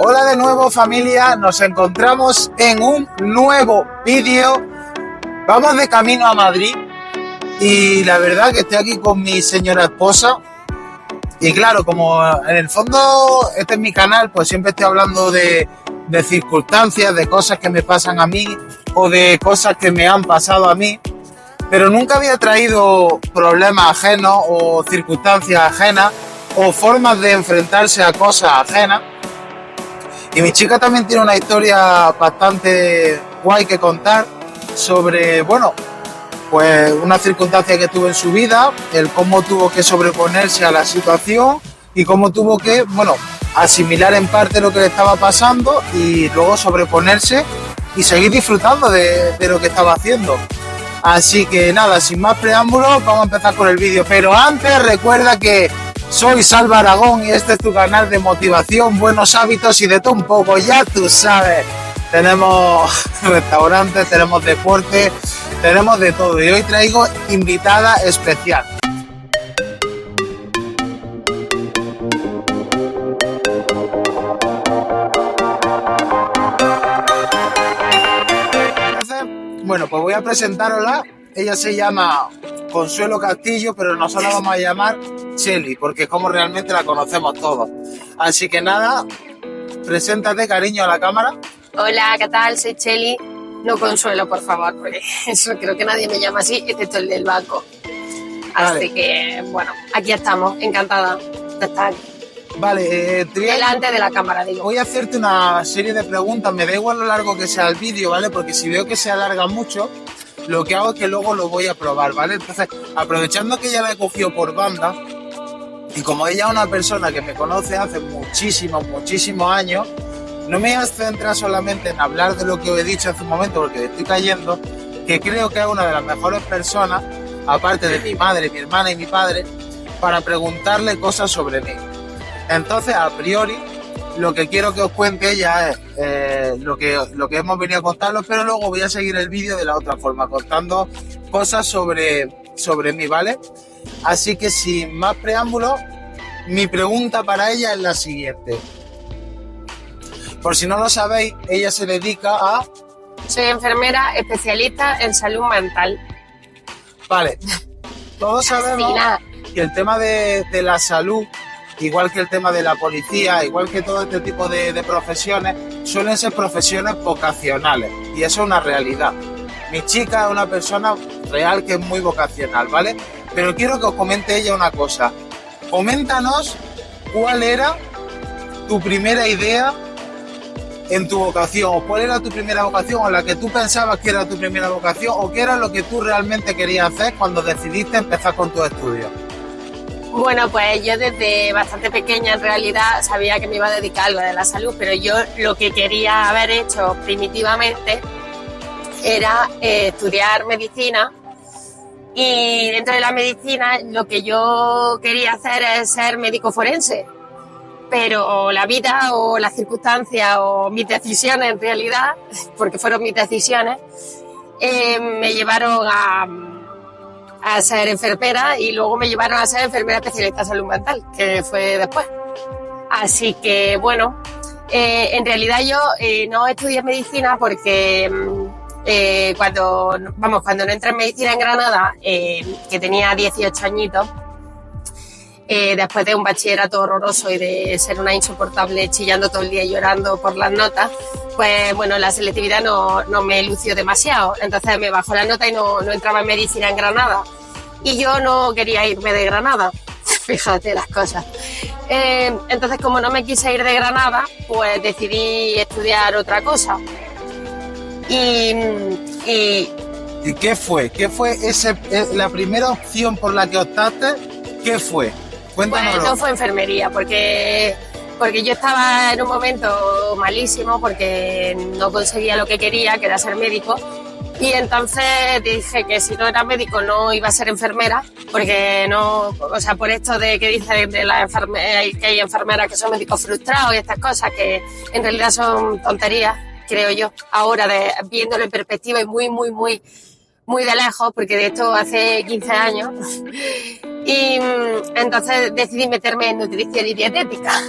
Hola de nuevo familia, nos encontramos en un nuevo vídeo. Vamos de camino a Madrid y la verdad que estoy aquí con mi señora esposa. Y claro, como en el fondo este es mi canal, pues siempre estoy hablando de circunstancias, de cosas que me pasan a mí o de cosas que me han pasado a mí. Pero nunca había traído problemas ajenos o circunstancias ajenas o formas de enfrentarse a cosas ajenas. Y mi chica también tiene una historia bastante guay que contar sobre, bueno, pues una circunstancia que tuvo en su vida, el cómo tuvo que sobreponerse a la situación y cómo tuvo que, bueno, asimilar en parte lo que le estaba pasando y luego sobreponerse y seguir disfrutando de lo que estaba haciendo. Así que nada, sin más preámbulos, vamos a empezar con el vídeo. Pero antes recuerda que soy Salva Aragón y este es tu canal de motivación, buenos hábitos y de todo un poco, ya tú sabes. Tenemos restaurantes, tenemos deporte, tenemos de todo. Y hoy traigo invitada especial. Bueno, pues voy a presentárosla. Ella se llama Consuelo Castillo, pero nosotros la vamos a llamar Cheli, porque es como realmente la conocemos todos. Así que nada, preséntate, cariño, a la cámara. Hola, ¿qué tal? Soy Cheli. No Consuelo, por favor, porque eso creo que nadie me llama así, excepto el del banco. Así Vale. Que, bueno, aquí estamos, encantada de estar aquí. Vale, Delante de la cámara, digo. voy a hacerte una serie de preguntas, me da igual lo largo que sea el vídeo, ¿vale? Porque si veo que se alarga mucho, lo que hago es que luego lo voy a probar, ¿vale? Entonces, aprovechando que ella la he cogido por banda, y como ella es una persona que me conoce hace muchísimos años, no me voy a centrar solamente en hablar de lo que os he dicho hace un momento, porque estoy cayendo, que creo que es una de las mejores personas, aparte de mi madre, mi hermana y mi padre, para preguntarle cosas sobre mí. Entonces, a priori, lo que quiero que os cuente ella es lo que hemos venido a contaros, pero luego voy a seguir el vídeo de la otra forma, contando cosas sobre mí, ¿vale? Así que sin más preámbulos, mi pregunta para ella es la siguiente. Por si no lo sabéis, ella se dedica a... Soy enfermera especialista en salud mental. Vale, todos sabemos que el tema de la salud, igual que el tema de la policía, igual que todo este tipo de profesiones, suelen ser profesiones vocacionales. Y eso es una realidad. Mi chica es una persona real que es muy vocacional, ¿vale? Pero quiero que os comente ella una cosa. Coméntanos cuál era tu primera idea en tu vocación, o cuál era tu primera vocación, o la que tú pensabas que era tu primera vocación, o qué era lo que tú realmente querías hacer cuando decidiste empezar con tus estudios. Bueno, pues yo desde bastante pequeña en realidad sabía que me iba a dedicar a lo de la salud, pero yo lo que quería haber hecho primitivamente era estudiar medicina, y dentro de la medicina lo que yo quería hacer es ser médico forense, pero la vida o las circunstancias o mis decisiones en realidad, porque fueron mis decisiones, me llevaron a ser enfermera, y luego me llevaron a ser enfermera especialista en salud mental, que fue después. Así que bueno, en realidad yo no estudié medicina porque cuando no entré en medicina en Granada, que tenía 18 añitos, después de un bachillerato horroroso y de ser una insoportable chillando todo el día y llorando por las notas, pues bueno, la selectividad no me lució demasiado. Entonces me bajó la nota y no entraba en medicina en Granada. Y yo no quería irme de Granada, fíjate las cosas. Entonces, como no me quise ir de Granada, pues decidí estudiar otra cosa. ¿Y qué fue? ¿Qué fue la primera opción por la que optaste? ¿Qué fue? Cuéntanoslo. Pues no fue enfermería, porque yo estaba en un momento malísimo, porque no conseguía lo que quería, que era ser médico. Y entonces dije que si no era médico no iba a ser enfermera, porque no, o sea, por esto de que dicen de la enfermera, que hay enfermeras que son médicos frustrados y estas cosas, que en realidad son tonterías, creo yo, ahora viéndolo en perspectiva y muy de lejos, porque de esto hace 15 años. Y entonces decidí meterme en nutrición y dietética.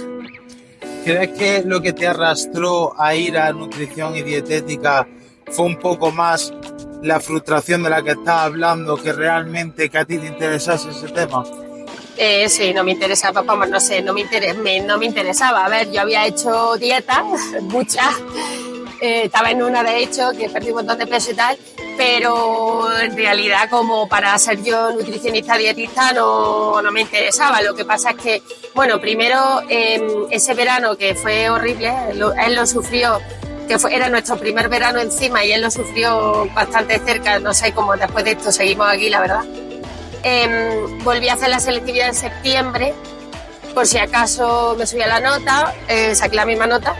¿Crees que lo que te arrastró a ir a nutrición y dietética fue un poco más la frustración de la que estás hablando que realmente que a ti te interesase ese tema? Sí, no me interesaba, vamos, no sé, no me interesaba. A ver, yo había hecho dieta, muchas, estaba en una de hecho, que perdí un montón de peso y tal, pero en realidad como para ser yo nutricionista dietista no me interesaba. Lo que pasa es que, bueno, primero ese verano que fue horrible, él lo sufrió, era nuestro primer verano encima y él lo sufrió bastante cerca, no sé cómo después de esto seguimos aquí, la verdad. Volví a hacer la selectividad en septiembre, por si acaso me subía la nota, saqué la misma nota.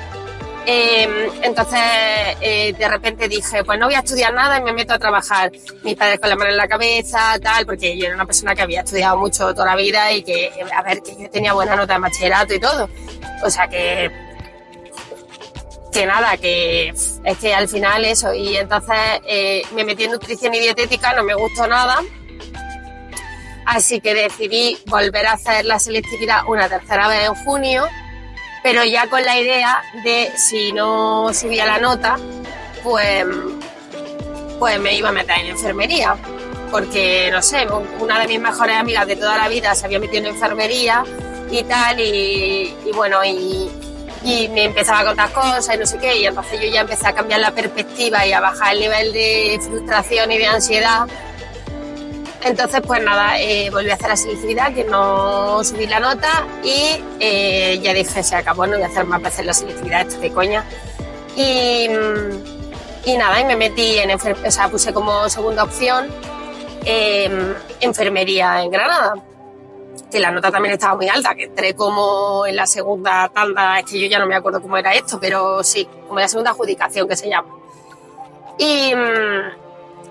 Entonces de repente dije, pues no voy a estudiar nada y me meto a trabajar. Mis padres con la mano en la cabeza, tal, porque yo era una persona que había estudiado mucho toda la vida y que, a ver, que yo tenía buena nota de bachillerato y todo. O sea que nada, que es que al final eso. Y entonces me metí en nutrición y dietética, no me gustó nada. Así que decidí volver a hacer la selectividad una tercera vez en junio, pero ya con la idea de si no subía la nota, pues me iba a meter en enfermería. Porque, no sé, una de mis mejores amigas de toda la vida se había metido en enfermería y tal, y bueno, y me empezaba a contar cosas y no sé qué, y entonces yo ya empecé a cambiar la perspectiva y a bajar el nivel de frustración y de ansiedad. Entonces, pues nada, volví a hacer la selectividad, que no subí la nota y ya dije, se acabó, no voy a hacer más veces la selectividad, esto de coña. Y nada, y me metí en enfermería, o sea, puse como segunda opción enfermería en Granada, que la nota también estaba muy alta, que entré como en la segunda tanda, es que yo ya no me acuerdo cómo era esto, pero sí, como en la segunda adjudicación que se llama. Y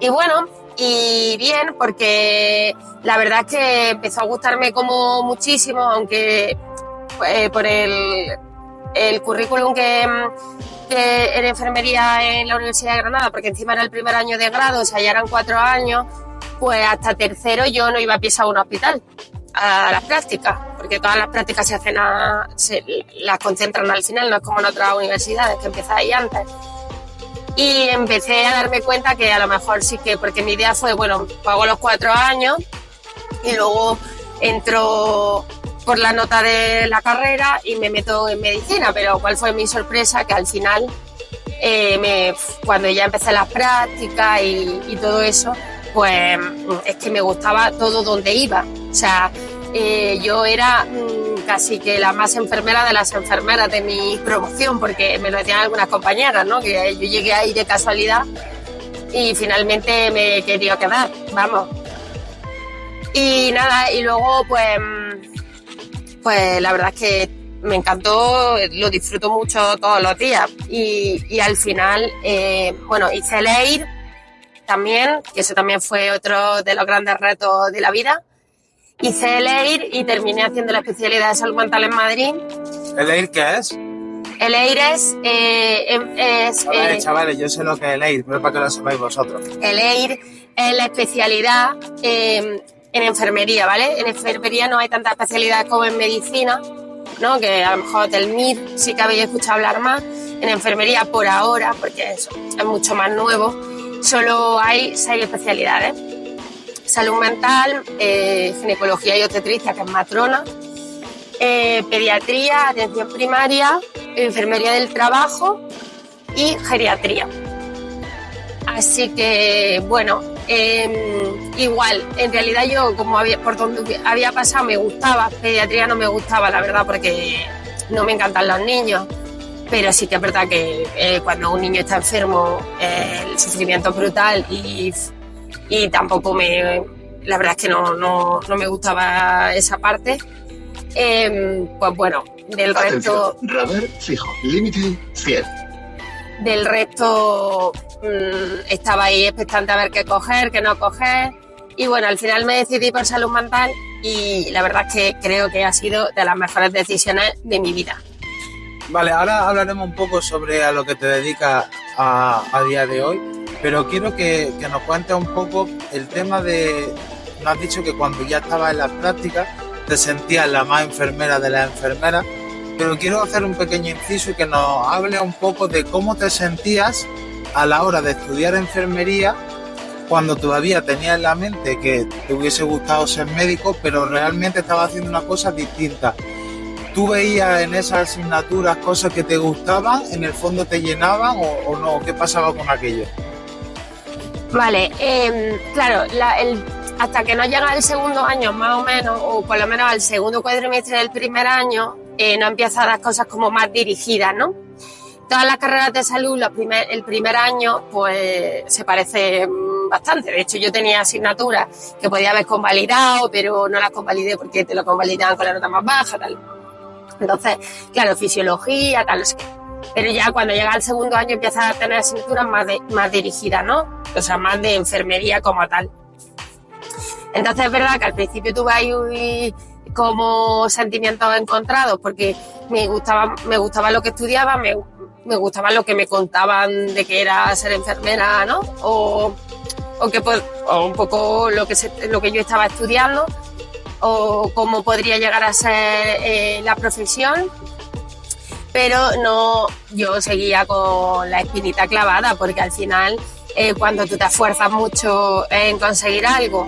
bueno, y bien, porque la verdad es que empezó a gustarme como muchísimo, aunque por el currículum que era enfermería en la Universidad de Granada, porque encima era el primer año de grado, o sea, ya eran 4 años, pues hasta tercero yo no iba a pisar un hospital a las prácticas, porque todas las prácticas las concentran al final, no es como en otras universidades que empieza ahí antes. Y empecé a darme cuenta que a lo mejor sí que, porque mi idea fue, bueno, pago los 4 años y luego entro por la nota de la carrera y me meto en medicina, pero ¿cuál fue mi sorpresa? Que al final, cuando ya empecé las prácticas y todo eso, pues es que me gustaba todo donde iba. O sea, yo era casi que la más enfermera de las enfermeras de mi promoción, porque me lo decían algunas compañeras, ¿no? Que yo llegué ahí de casualidad y finalmente me he querido quedar, vamos. Y nada, y luego pues la verdad es que me encantó, lo disfruto mucho todos los días. Y al final, bueno, hice el EIR también, que eso también fue otro de los grandes retos de la vida. Hice el EIR y terminé haciendo la especialidad de salud mental en Madrid. ¿El EIR qué es? El EIR chavales, yo sé lo que es el EIR, pero para que lo sepáis vosotros. El EIR es la especialidad en enfermería, ¿vale? En enfermería no hay tantas especialidades como en medicina, ¿no? Que a lo mejor del MIR sí que habéis escuchado hablar más. En enfermería por ahora, porque eso es mucho más nuevo, solo hay 6 especialidades. Salud mental, ginecología y obstetricia, que es matrona, pediatría, atención primaria, enfermería del trabajo y geriatría. Así que, bueno, igual, en realidad yo, como por donde había pasado, me gustaba. Pediatría no me gustaba, la verdad, porque no me encantan los niños. Pero sí que es verdad que cuando un niño está enfermo, el sufrimiento es brutal y tampoco la verdad es que no me gustaba esa parte. Pues bueno, del resto... Radar fijo, límite 100. Del resto estaba ahí expectante a ver qué coger, qué no coger. Y bueno, al final me decidí por salud mental y la verdad es que creo que ha sido de las mejores decisiones de mi vida. Vale, ahora hablaremos un poco sobre a lo que te dedicas a día de hoy, pero quiero que nos cuentes un poco el tema de... Nos has dicho que cuando ya estabas en las prácticas te sentías la más enfermera de las enfermeras pero quiero hacer un pequeño inciso y que nos hable un poco de cómo te sentías a la hora de estudiar enfermería cuando todavía tenías en la mente que te hubiese gustado ser médico, pero realmente estabas haciendo una cosa distinta. ¿Tú veías en esas asignaturas cosas que te gustaban, en el fondo te llenaban o no? ¿Qué pasaba con aquello? Vale, claro, hasta que no llega al segundo año más o menos, o por lo menos al segundo cuatrimestre del primer año, no empiezan las cosas como más dirigidas, ¿no? Todas las carreras de salud, el primer año, pues se parece bastante. De hecho, yo tenía asignaturas que podía haber convalidado, pero no las convalidé porque te lo convalidaban con la nota más baja, tal. Entonces, claro, fisiología, tal, no sé qué. Pero ya cuando llega al segundo año empiezas a tener asignaturas más dirigidas, ¿no? O sea, más de enfermería como tal. Entonces es verdad que al principio tuve ahí como sentimientos encontrados porque me gustaba lo que estudiaba, me gustaba lo que me contaban de que era ser enfermera, ¿no? O un poco lo que yo estaba estudiando o cómo podría llegar a ser la profesión. Pero no, yo seguía con la espinita clavada porque al final cuando tú te esfuerzas mucho en conseguir algo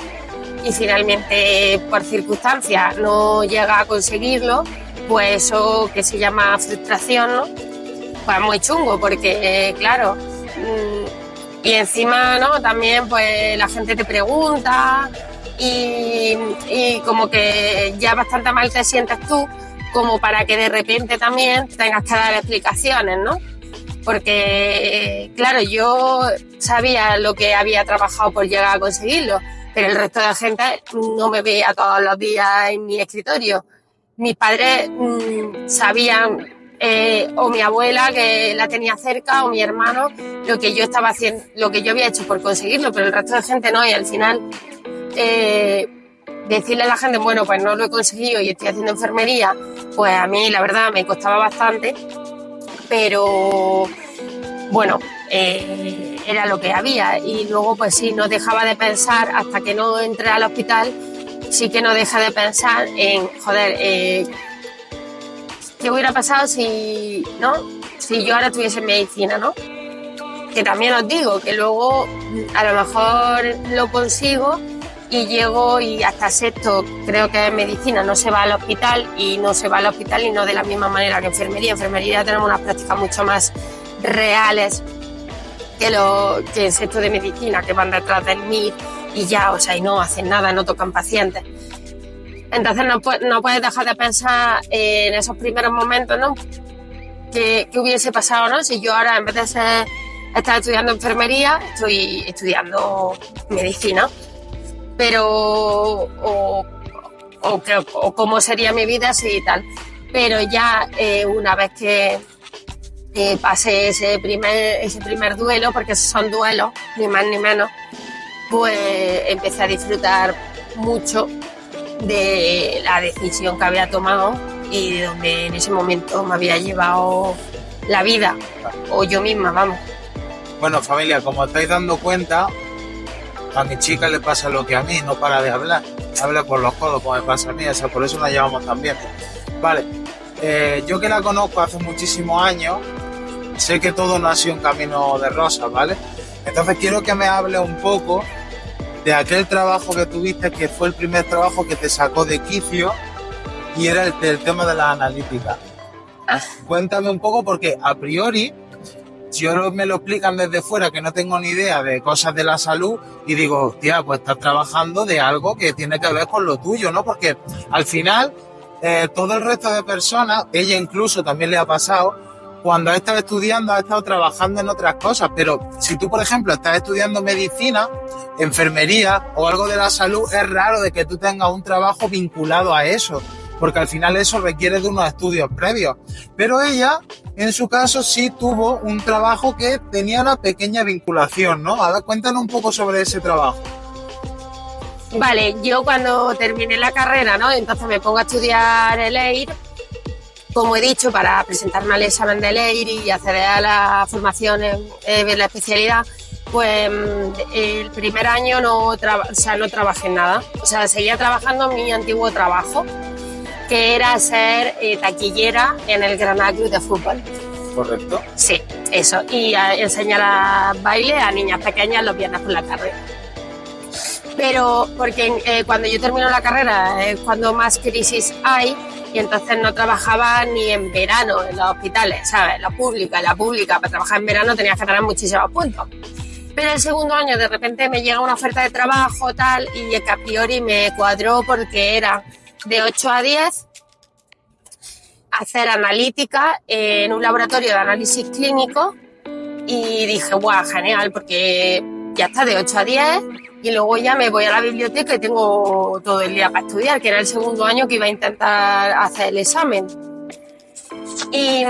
y finalmente por circunstancias no llegas a conseguirlo, pues eso que se llama frustración, ¿no? Pues muy chungo porque claro, y encima, ¿no? También pues la gente te pregunta y como que ya bastante mal te sientes tú como para que de repente también tengas que dar explicaciones, ¿no? Porque, claro, yo sabía lo que había trabajado por llegar a conseguirlo, pero el resto de la gente no me veía todos los días en mi escritorio. Mis padres sabían, o mi abuela que la tenía cerca, o mi hermano, lo que yo estaba haciendo, lo que yo había hecho por conseguirlo, pero el resto de gente no, y al final decirle a la gente, bueno, pues no lo he conseguido y estoy haciendo enfermería, pues a mí la verdad me costaba bastante, pero bueno, era lo que había. Y luego pues sí, no dejaba de pensar, hasta que no entré al hospital, sí que no dejé de pensar en, joder, ¿qué hubiera pasado si yo ahora estuviese en medicina, ¿no? Que también os digo que luego a lo mejor lo consigo y llego y hasta sexto, creo que en medicina no se va al hospital y no de la misma manera que enfermería. En enfermería tenemos unas prácticas mucho más reales que en sexto de medicina, que van detrás del MIR y ya, o sea, y no hacen nada, no tocan pacientes. Entonces no puedes dejar de pensar en esos primeros momentos, ¿no? ¿Qué hubiese pasado, no? Si yo ahora, en vez de estar estudiando enfermería, estoy estudiando medicina. Pero o cómo sería mi vida si tal. Pero ya una vez que pasé ese primer duelo, porque son duelos, ni más ni menos, pues empecé a disfrutar mucho de la decisión que había tomado y de donde en ese momento me había llevado la vida, o yo misma, vamos. Bueno, familia, como estáis dando cuenta, a mi chica le pasa lo que a mí, no para de hablar. Habla por los codos, como me pasa a mí, o sea, por eso nos llevamos tan bien. Vale, yo que la conozco hace muchísimos años, sé que todo no ha sido un camino de rosas, ¿vale? Entonces quiero que me hable un poco de aquel trabajo que tuviste, que fue el primer trabajo que te sacó de quicio y era el tema de la analítica. Cuéntame un poco, porque a priori, si ahora me lo explican desde fuera, que no tengo ni idea de cosas de la salud, y digo, hostia, pues estás trabajando de algo que tiene que ver con lo tuyo, ¿no? Porque al final, todo el resto de personas, ella incluso también le ha pasado, cuando ha estado estudiando, ha estado trabajando en otras cosas, pero si tú, por ejemplo, estás estudiando medicina, enfermería o algo de la salud, es raro de que tú tengas un trabajo vinculado a eso, porque al final eso requiere de unos estudios previos. Pero ella, en su caso, sí tuvo un trabajo que tenía una pequeña vinculación, ¿no? A ver, cuéntanos un poco sobre ese trabajo. Vale, yo cuando terminé la carrera, ¿no? Entonces me pongo a estudiar el EIR, como he dicho, para presentarme al examen del EIR y acceder a la formación en la especialidad. Pues el primer año no trabajé en nada, o sea, seguía trabajando en mi antiguo trabajo. que era ser taquillera en el Granada Club de Fútbol. Correcto. Sí, eso. Y enseñar a baile a niñas pequeñas los viernes por la tarde. Pero porque cuando yo termino la carrera es cuando más crisis hay y entonces no trabajaba ni en verano en los hospitales, ¿sabes? La pública, para trabajar en verano tenías que tener muchísimos puntos. Pero el segundo año de repente me llega una oferta de trabajo tal y que a priori me cuadró porque era de 8 a 10 hacer analítica en un laboratorio de análisis clínico y dije, guau, genial, porque ya está de 8 a 10 y luego ya me voy a la biblioteca y tengo todo el día para estudiar, que era el segundo año que iba a intentar hacer el examen. Y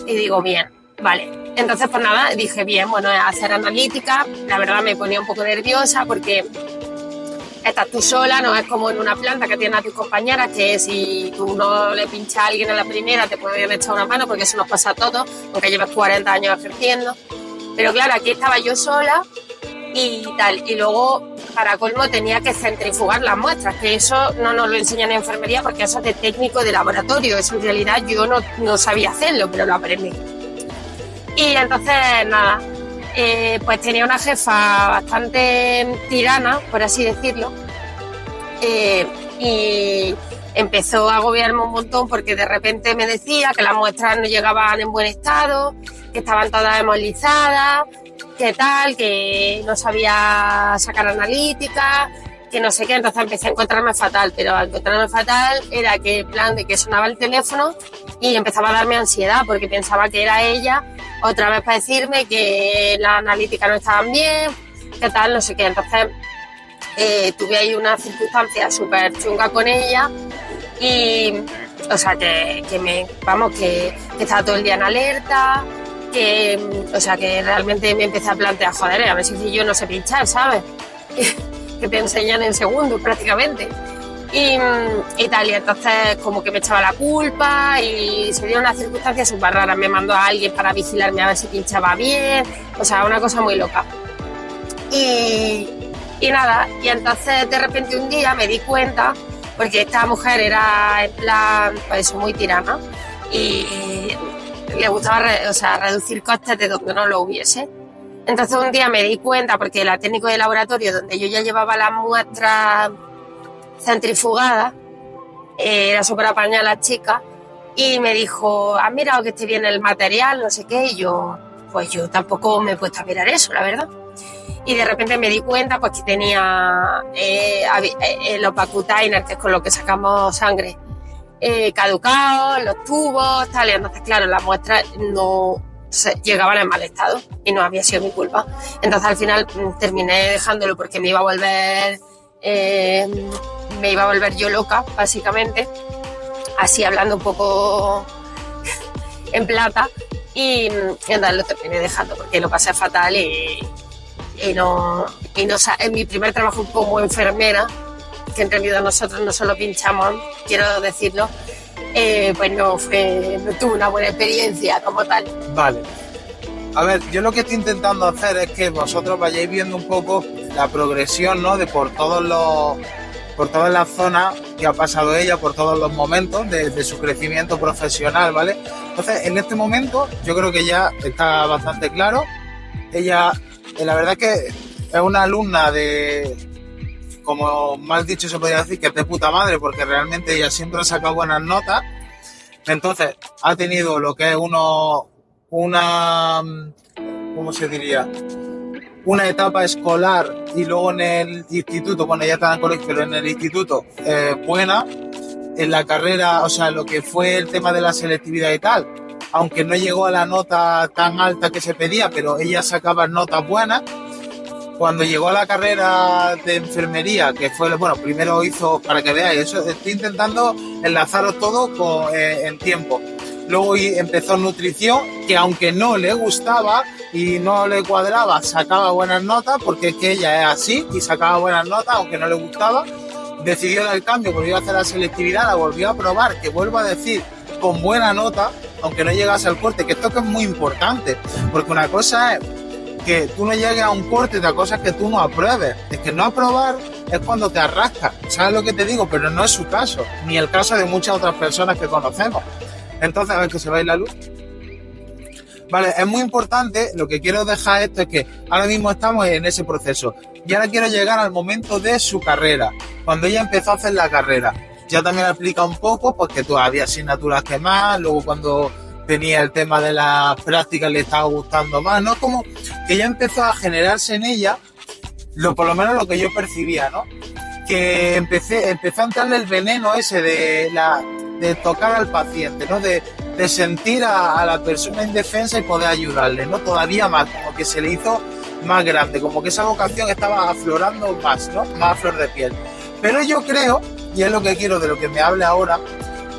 digo, bien, vale. Entonces, pues nada, dije, bien, bueno, hacer analítica. La verdad me ponía un poco nerviosa porque estás tú sola, no es como en una planta que tienes a tus compañeras, que si tú no le pinchas a alguien en la primera te pueden echar una mano, porque eso nos pasa a todos, aunque lleves 40 años ejerciendo. Pero claro, aquí estaba yo sola y tal. Y luego, para colmo, tenía que centrifugar las muestras, que eso no nos lo enseñan en enfermería porque eso es de técnico de laboratorio. Eso en realidad yo no sabía hacerlo, pero lo aprendí. Y entonces, nada, pues tenía una jefa bastante tirana, por así decirlo, y empezó a agobiarme un montón porque de repente me decía que las muestras no llegaban en buen estado, que estaban todas hemolizadas, que tal, que no sabía sacar analítica, que no sé qué. Entonces empecé a encontrarme fatal, pero al encontrarme fatal era que en plan de que sonaba el teléfono y empezaba a darme ansiedad porque pensaba que era ella otra vez para decirme que las analíticas no estaban bien, que tal, no sé qué. Entonces tuve ahí una circunstancia súper chunga con ella y, o sea, que estaba todo el día en alerta, o sea, que realmente me empecé a plantear, joder, a ver si yo no sé pinchar, ¿sabes? Que te enseñan en segundos prácticamente. Y tal, y entonces como que me echaba la culpa y se dieron unas circunstancias súper raras. Me mandó a alguien para vigilarme a ver si pinchaba bien, o sea, una cosa muy loca. Y nada, y entonces de repente un día me di cuenta, porque esta mujer era en plan, pues eso, muy tirana y le gustaba reducir costes de donde no lo hubiese. Entonces un día me di cuenta, porque la técnico de laboratorio donde yo ya llevaba las muestras centrifugada, era súper apañada la chica y me dijo, ¿has mirado que esté bien el material? No sé qué. Y yo tampoco me he puesto a mirar eso, la verdad. Y de repente me di cuenta pues que tenía los vacutainers, que es con lo que sacamos sangre, caducados, los tubos, tal. Y entonces, claro, las muestras no llegaban en mal estado y no había sido mi culpa. Entonces al final terminé dejándolo porque me iba a volver yo loca, básicamente, así hablando un poco en plata, y entonces lo terminé dejando porque lo pasé fatal y no, en mi primer trabajo como enfermera, que en realidad nosotros no solo pinchamos, quiero decirlo, pues no tuve una buena experiencia como tal. Vale. A ver, yo lo que estoy intentando hacer es que vosotros vayáis viendo un poco la progresión, ¿no? De por todas las zonas que ha pasado ella, por todos los momentos de su crecimiento profesional, ¿vale? Entonces, en este momento, yo creo que ya está bastante claro. Ella, la verdad es que es una alumna como mal dicho se podría decir, que es de puta madre, porque realmente ella siempre ha sacado buenas notas. Entonces, ha tenido lo que es ¿cómo se diría? Una etapa escolar y luego en el instituto, bueno, ya estaba en colegio, pero en el instituto, buena. En la carrera, o sea, lo que fue el tema de la selectividad y tal, aunque no llegó a la nota tan alta que se pedía, pero ella sacaba notas buenas. Cuando llegó a la carrera de enfermería, que fue, bueno, primero hizo, para que veáis, eso estoy intentando enlazaros todo en tiempo. Luego empezó nutrición, que aunque no le gustaba y no le cuadraba, sacaba buenas notas, porque es que ella es así y sacaba buenas notas, aunque no le gustaba. Decidió dar el cambio, volvió a hacer la selectividad, la volvió a probar, que vuelvo a decir, con buena nota, aunque no llegase al corte, que esto que es muy importante, porque una cosa es que tú no llegues a un corte de cosas que tú no apruebes. Es que no aprobar es cuando te arrascas, ¿sabes lo que te digo? Pero no es su caso, ni el caso de muchas otras personas que conocemos. Entonces, a ver, que se va a ir la luz. Vale, es muy importante, lo que quiero dejar esto es que ahora mismo estamos en ese proceso y ahora quiero llegar al momento de su carrera, cuando ella empezó a hacer la carrera. Ya también explica un poco, pues que todavía había asignaturas que más, luego cuando tenía el tema de las prácticas le estaba gustando más, ¿no? Como que ya empezó a generarse en ella, por lo menos lo que yo percibía, ¿no? Que empezó a entrarle el veneno ese de tocar al paciente, ¿no? De sentir a la persona indefensa y poder ayudarle, ¿no? Todavía más, como que se le hizo más grande, como que esa vocación estaba aflorando más, ¿no? Más a flor de piel. Pero yo creo, y es lo que quiero de lo que me hable ahora,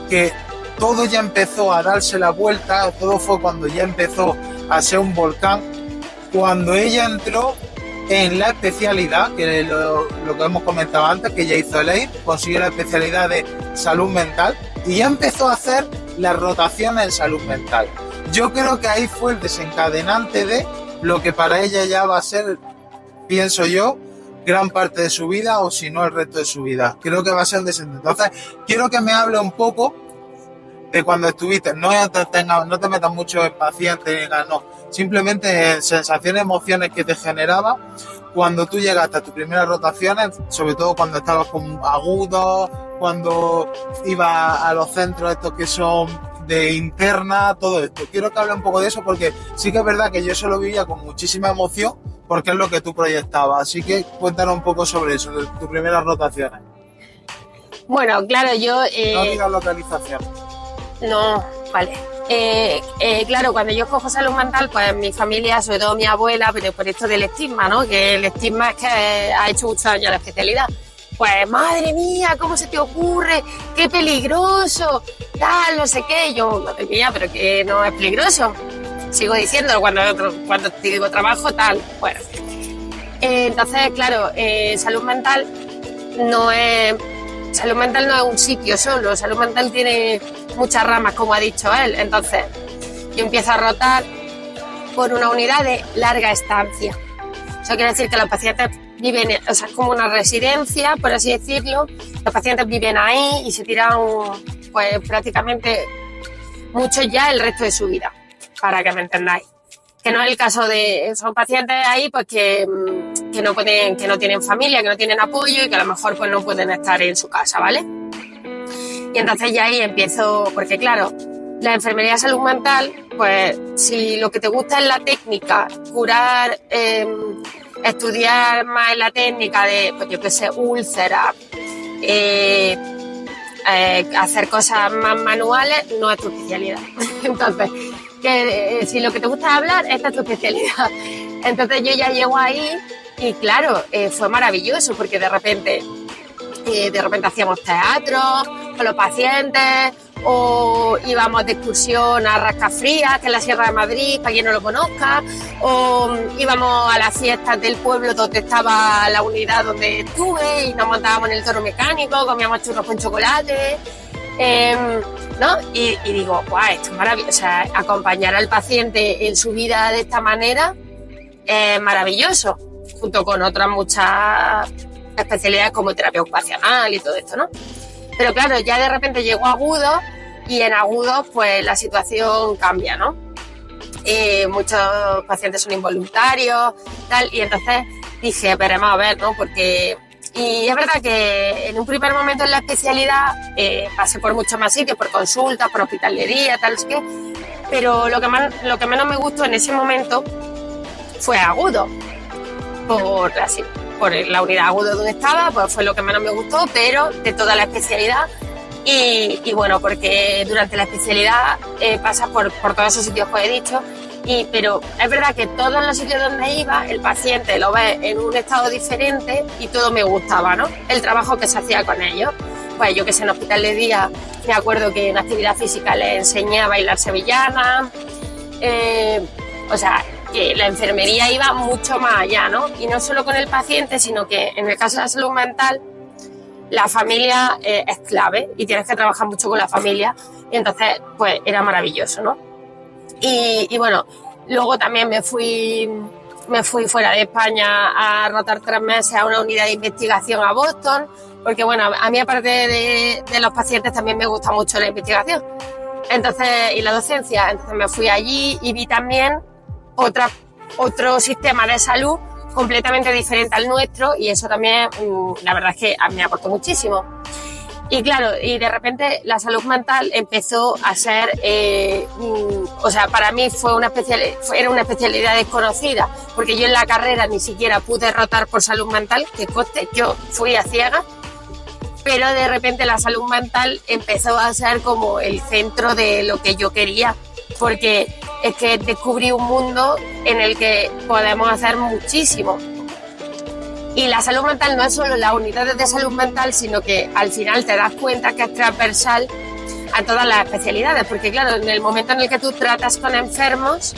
que todo ya empezó a darse la vuelta, todo fue cuando ya empezó a ser un volcán, cuando ella entró en la especialidad, que lo que hemos comentado antes, que ella hizo el EIR, consiguió la especialidad de salud mental y ya empezó a hacer las rotaciones en salud mental. Yo creo que ahí fue el desencadenante de lo que para ella ya va a ser, pienso yo, gran parte de su vida o si no el resto de su vida. Creo que va a ser un desencadenante. Entonces, quiero que me hable un poco de cuando estuviste, no te metas mucho en pacientes, no, simplemente en sensaciones, emociones que te generaba cuando tú llegaste a tus primeras rotaciones, sobre todo cuando estabas con agudos, cuando ibas a los centros estos que son de interna, todo esto. Quiero que hable un poco de eso porque sí que es verdad que yo eso lo vivía con muchísima emoción porque es lo que tú proyectabas, así que cuéntanos un poco sobre eso, de tus primeras rotaciones. Bueno, claro, yo... No digas localización. No, vale. Claro, cuando yo cojo salud mental, pues mi familia, sobre todo mi abuela, pero por esto del estigma, ¿no? Que el estigma es que ha hecho muchos años la especialidad. Pues, madre mía, ¿cómo se te ocurre? ¡Qué peligroso! Tal, no sé qué. Yo, madre mía, pero que no es peligroso. Sigo diciendo cuando te digo trabajo, tal. Bueno. Entonces, claro, salud mental no es un sitio solo. Salud mental tiene muchas ramas, como ha dicho él. Entonces, yo empiezo a rotar por una unidad de larga estancia. Eso quiere decir que los pacientes viven, o sea, es como una residencia, por así decirlo. Los pacientes viven ahí y se tiran, pues, prácticamente muchos ya el resto de su vida, para que me entendáis. Que no es el caso de... Son pacientes ahí, pues, que no tienen familia, que no tienen apoyo y que a lo mejor, pues, no pueden estar en su casa, ¿vale? Y entonces ya ahí empiezo, porque claro, la enfermería de salud mental, pues si lo que te gusta es la técnica, curar, estudiar más en la técnica de, pues yo qué sé, úlceras, hacer cosas más manuales, no es tu especialidad. Entonces, si lo que te gusta es hablar, esta es tu especialidad. Entonces yo ya llego ahí y claro, fue maravilloso porque de repente hacíamos teatro con los pacientes o íbamos de excursión a Rascafrías, que es la Sierra de Madrid, para quien no lo conozca, o íbamos a las fiestas del pueblo donde estaba la unidad donde estuve y nos montábamos en el toro mecánico, comíamos churros con chocolate, ¿no? Y digo, guau, esto es maravilloso. O sea, acompañar al paciente en su vida de esta manera es maravilloso, junto con otras muchas especialidades como terapia ocupacional y todo esto, ¿no? Pero claro, ya de repente llegó agudo y en agudos pues la situación cambia, ¿no? Muchos pacientes son involuntarios, tal, y entonces dije, esperemos a ver, ¿no? Porque... Y es verdad que en un primer momento en la especialidad pasé por muchos más sitios, por consultas, por hospitalería, tal, ¿qué? Pero lo que menos me gustó en ese momento fue agudo, por la unidad aguda donde estaba, pues fue lo que menos me gustó, pero de toda la especialidad. Y bueno, porque durante la especialidad pasas por todos esos sitios que he dicho, pero es verdad que todos los sitios donde iba, el paciente lo ve en un estado diferente y todo me gustaba, ¿no? El trabajo que se hacía con ellos. Pues yo que sé, en hospital de día, me acuerdo que en actividad física les enseñé a bailar sevillana, o sea, que la enfermería iba mucho más allá, ¿no? Y no solo con el paciente, sino que en el caso de la salud mental, la familia es clave y tienes que trabajar mucho con la familia. Y entonces, pues era maravilloso, ¿no? Y bueno, luego también me fui me fui fuera de España a rotar 3 meses a una unidad de investigación a Boston, porque bueno, a mí aparte de los pacientes también me gusta mucho la investigación, entonces, y la docencia. Entonces me fui allí y vi también otro sistema de salud completamente diferente al nuestro, y eso también, la verdad es que a mí me aportó muchísimo. Y claro, y de repente la salud mental empezó a ser, o sea, para mí era una especialidad desconocida, porque yo en la carrera ni siquiera pude rotar por salud mental, que conste, yo fui a ciegas, pero de repente la salud mental empezó a ser como el centro de lo que yo quería, porque es que descubrí un mundo en el que podemos hacer muchísimo. Y la salud mental no es solo las unidades de salud mental, sino que al final te das cuenta que es transversal a todas las especialidades, porque claro, en el momento en el que tú tratas con enfermos,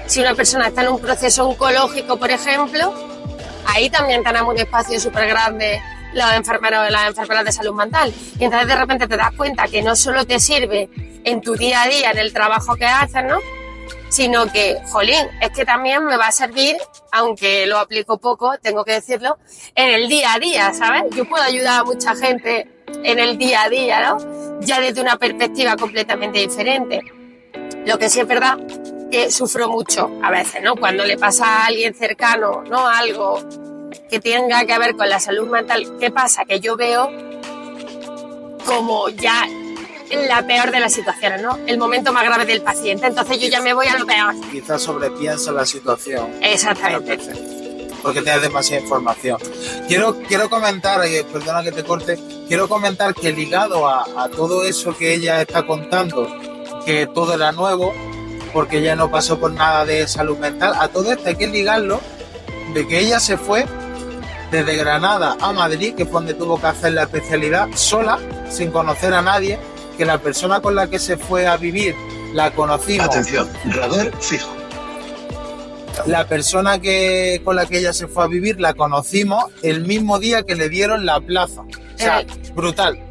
si una persona está en un proceso oncológico, por ejemplo, ahí también tenemos un espacio súper grande los enfermeros y las enfermeras de salud mental. Y entonces de repente te das cuenta que no solo te sirve en tu día a día, en el trabajo que haces, ¿no?, sino que, jolín, es que también me va a servir, aunque lo aplico poco, tengo que decirlo, en el día a día, ¿sabes? Yo puedo ayudar a mucha gente en el día a día, ¿no?, ya desde una perspectiva completamente diferente. Lo que sí es verdad que sufro mucho a veces, ¿no?, cuando le pasa a alguien cercano, ¿no?, algo que tenga que ver con la salud mental. ¿Qué pasa? Que yo veo como ya la peor de las situaciones, ¿no?, el momento más grave del paciente, entonces yo ya me voy a lo peor. Quizás sobrepiensa la situación. Exactamente. Porque tienes demasiada información. Quiero comentar, perdona que te corte, quiero comentar que ligado a todo eso que ella está contando, que todo era nuevo, porque ella no pasó por nada de salud mental, a todo esto hay que ligarlo de que ella se fue desde Granada a Madrid, que fue donde tuvo que hacer la especialidad sola, sin conocer a nadie, que la persona con la que se fue a vivir la conocimos. Atención, radar fijo. La persona con la que ella se fue a vivir la conocimos el mismo día que le dieron la plaza. O sea, brutal.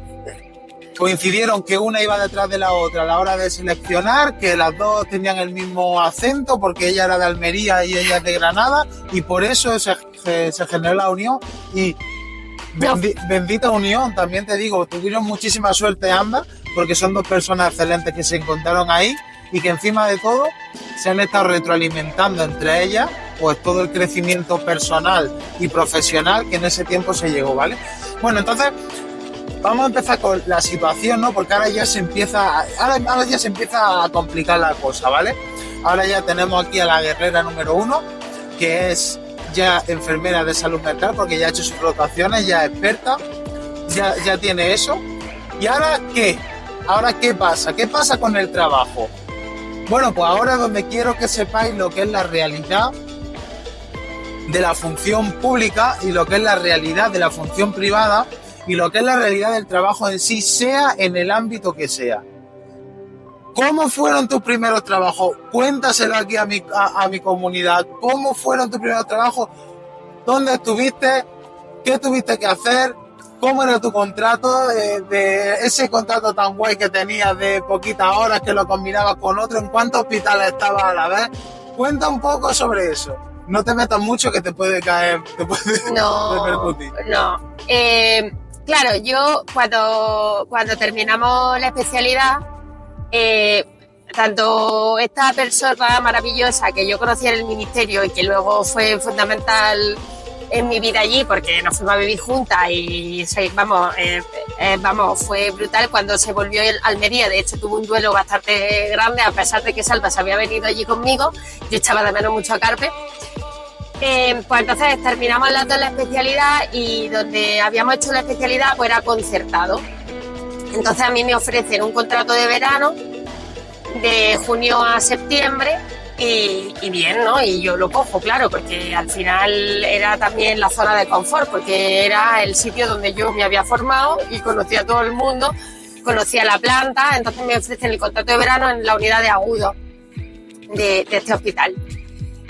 Coincidieron que una iba detrás de la otra a la hora de seleccionar, que las dos tenían el mismo acento, porque ella era de Almería y ella es de Granada, y por eso se generó la unión. Y bendita unión, también te digo, tuvieron muchísima suerte ambas, porque son dos personas excelentes que se encontraron ahí y que encima de todo se han estado retroalimentando entre ellas, pues todo el crecimiento personal y profesional que en ese tiempo se llegó, ¿vale? Bueno, entonces vamos a empezar con la situación, ¿no? Porque ahora ya se empieza a complicar la cosa, ¿vale? Ahora ya tenemos aquí a la guerrera número 1, que es ya enfermera de salud mental, porque ya ha hecho sus rotaciones, ya es experta, ya tiene eso. ¿Y ahora qué? ¿Ahora qué pasa? ¿Qué pasa con el trabajo? Bueno, pues ahora es donde quiero que sepáis lo que es la realidad de la función pública y lo que es la realidad de la función privada y lo que es la realidad del trabajo en sí, sea en el ámbito que sea. ¿Cómo fueron tus primeros trabajos? Cuéntaselo aquí a mi comunidad. ¿Cómo fueron tus primeros trabajos? ¿Dónde estuviste? ¿Qué tuviste que hacer? ¿Cómo era tu contrato? De ese contrato tan guay que tenías de poquitas horas que lo combinabas con otro. ¿En cuántos hospitales estabas a la vez? Cuenta un poco sobre eso. No te metas mucho que te puede caer, te puede repercutir. No. Claro, yo cuando terminamos la especialidad, tanto esta persona maravillosa que yo conocí en el ministerio y que luego fue fundamental en mi vida allí, porque nos fuimos a vivir juntas y fue brutal cuando se volvió a Almería. De hecho, tuvo un duelo bastante grande, a pesar de que Salva se había venido allí conmigo. Yo echaba de menos mucho a Carpe. Pues entonces terminamos las dos la especialidad, y donde habíamos hecho la especialidad pues era concertado. Entonces a mí me ofrecen un contrato de verano de junio a septiembre y bien, ¿no? Y yo lo cojo, claro, porque al final era también la zona de confort, porque era el sitio donde yo me había formado y conocía a todo el mundo, conocía la planta. Entonces me ofrecen el contrato de verano en la unidad de agudo de este hospital.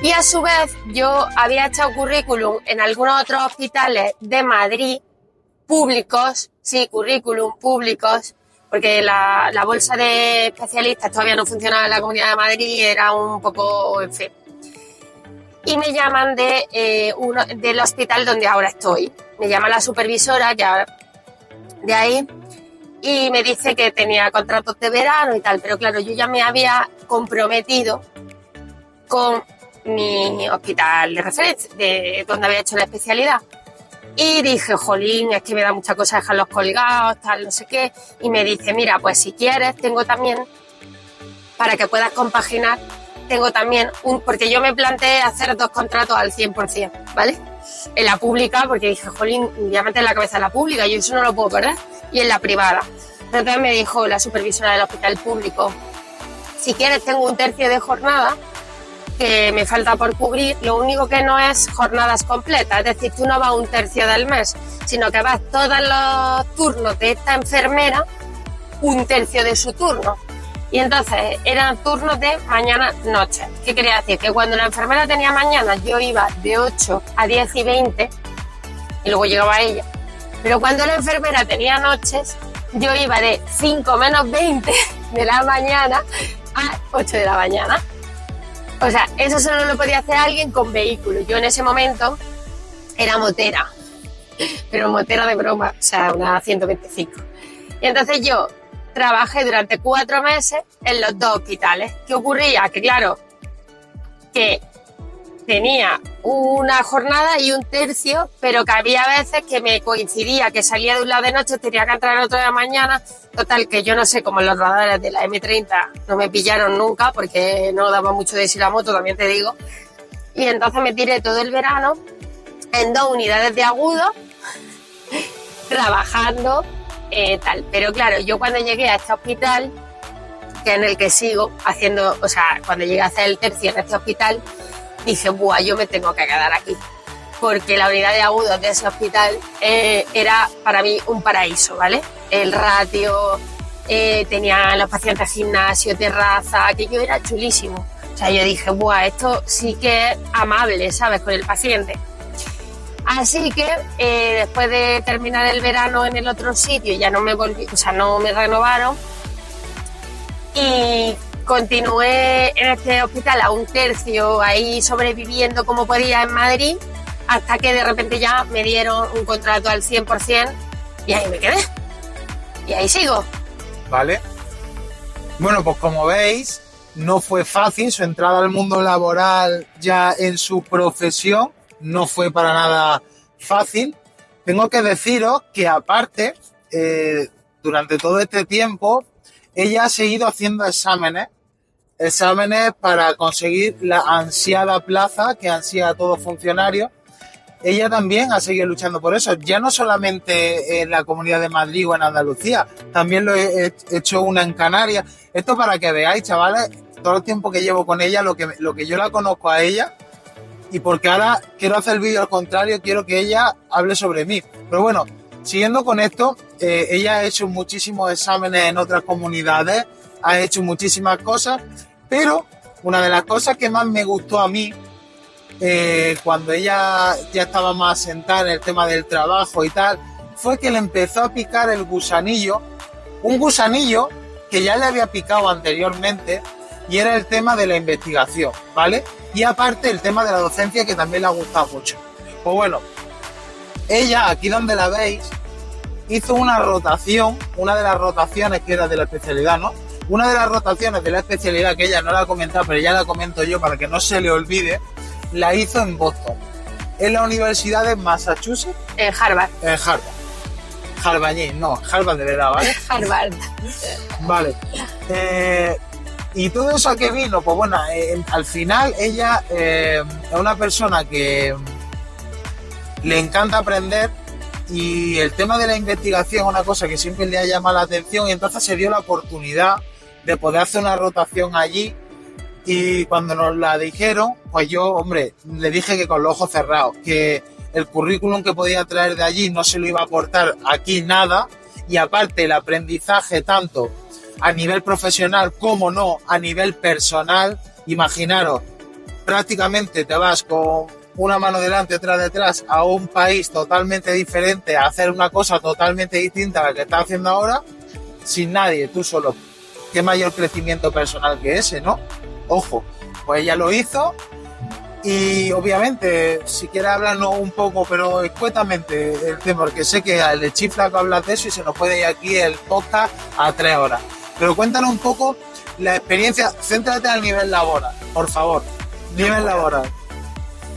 Y a su vez yo había echado currículum en algunos otros hospitales de Madrid, públicos, sí, currículum públicos, porque la bolsa de especialistas todavía no funcionaba en la Comunidad de Madrid, era un poco, en fin. y me llaman del hospital donde ahora estoy. Me llama la supervisora de ahí y me dice que tenía contratos de verano y tal, pero claro, yo ya me había comprometido con mi hospital de referencia, de donde había hecho la especialidad. Y dije, jolín, es que me da mucha cosa dejarlos colgados, tal, no sé qué. Y me dice, mira, pues si quieres, tengo también, para que puedas compaginar, tengo también porque yo me planteé hacer 2 contratos al 100%, ¿vale? En la pública, porque dije, jolín, ya meter la cabeza en la pública, yo eso no lo puedo perder, y en la privada. Entonces me dijo la supervisora del hospital público, si quieres tengo 1/3 de jornada, que me falta por cubrir, lo único que no es jornadas completas, es decir, tú no vas 1/3 del mes, sino que vas todos los turnos de esta enfermera, 1/3 de su turno. Y entonces eran turnos de mañana-noche. ¿Qué quería decir? Que cuando la enfermera tenía mañana, yo iba de 8 a 10 y 20 y luego llegaba ella. Pero cuando la enfermera tenía noches, yo iba de 5 menos 20 de la mañana a 8 de la mañana. O sea, eso solo lo podía hacer alguien con vehículo. Yo en ese momento era motera, pero motera de broma, o sea, una 125. Y entonces yo trabajé durante 4 meses en los 2 hospitales. ¿Qué ocurría? Que claro, que tenía una jornada y 1/3, pero que había veces que me coincidía que salía de un lado de noche, tenía que entrar en otro de la mañana. Total, que yo no sé cómo los radares de la M30 no me pillaron nunca, porque no daba mucho de sí la moto, también te digo. Y entonces me tiré todo el verano en 2 unidades de agudo, trabajando, tal. Pero claro, yo cuando llegué a este hospital, que en el que sigo haciendo, o sea, cuando llegué a hacer el tercio en este hospital, dije, buah, yo me tengo que quedar aquí. Porque la unidad de agudos de ese hospital era para mí un paraíso, ¿vale? El ratio, tenía los pacientes gimnasio, terraza, aquello era chulísimo. O sea, yo dije, buah, esto sí que es amable, ¿sabes? Con el paciente. Así que después de terminar el verano en el otro sitio, ya no me volví, o sea, no me renovaron. Y continué en este hospital a 1/3, ahí sobreviviendo como podía en Madrid, hasta que de repente ya me dieron un contrato al 100% y ahí me quedé. Y ahí sigo. ¿Vale? Bueno, pues como veis, no fue fácil su entrada al mundo laboral ya en su profesión, no fue para nada fácil. Tengo que deciros que aparte, durante todo este tiempo, ella ha seguido haciendo exámenes para conseguir la ansiada plaza que ansía a todo funcionario. Ella también ha seguido luchando por eso, ya no solamente en la Comunidad de Madrid o en Andalucía, también lo he hecho una en Canarias. Esto para que veáis, chavales, todo el tiempo que llevo con ella, lo que yo la conozco a ella, y porque ahora quiero hacer el vídeo al contrario, quiero que ella hable sobre mí. Pero bueno, siguiendo con esto, ella ha hecho muchísimos exámenes en otras comunidades, ha hecho muchísimas cosas, pero una de las cosas que más me gustó a mí, cuando ella ya estaba más sentada en el tema del trabajo y tal, fue que le empezó a picar el gusanillo, un gusanillo que ya le había picado anteriormente, y era el tema de la investigación, ¿vale? Y aparte el tema de la docencia, que también le ha gustado mucho. Pues bueno, ella, aquí donde la veis, hizo una rotación, una de las rotaciones que era de la especialidad, ¿no? Una de las rotaciones de la especialidad, que ella no la ha comentado, pero ya la comento yo para que no se le olvide, la hizo en Boston, en la Universidad de Massachusetts. En Harvard. En Harvard. Harvard, no, Harvard de verdad, ¿vale? Harvard. Vale. ¿Y todo eso a qué vino? Pues bueno, al final ella es una persona que le encanta aprender, y el tema de la investigación es una cosa que siempre le ha llamado la atención, y entonces se dio la oportunidad de poder hacer una rotación allí. Y cuando nos la dijeron, pues yo, hombre, le dije que con los ojos cerrados, que el currículum que podía traer de allí no se lo iba a aportar aquí nada, y aparte el aprendizaje tanto a nivel profesional como no a nivel personal. Imaginaros, prácticamente te vas con una mano delante, otra detrás, a un país totalmente diferente, a hacer una cosa totalmente distinta a la que estás haciendo ahora, sin nadie, tú solo. Qué mayor crecimiento personal que ese, ¿no? Ojo, pues ella lo hizo, Y obviamente, si quieres hablarnos un poco, pero escuetamente el tema, porque sé que al Chiflaco hablas de eso y se nos puede ir aquí el podcast a 3 horas. Pero cuéntanos un poco la experiencia, céntrate al nivel laboral, por favor, nivel laboral.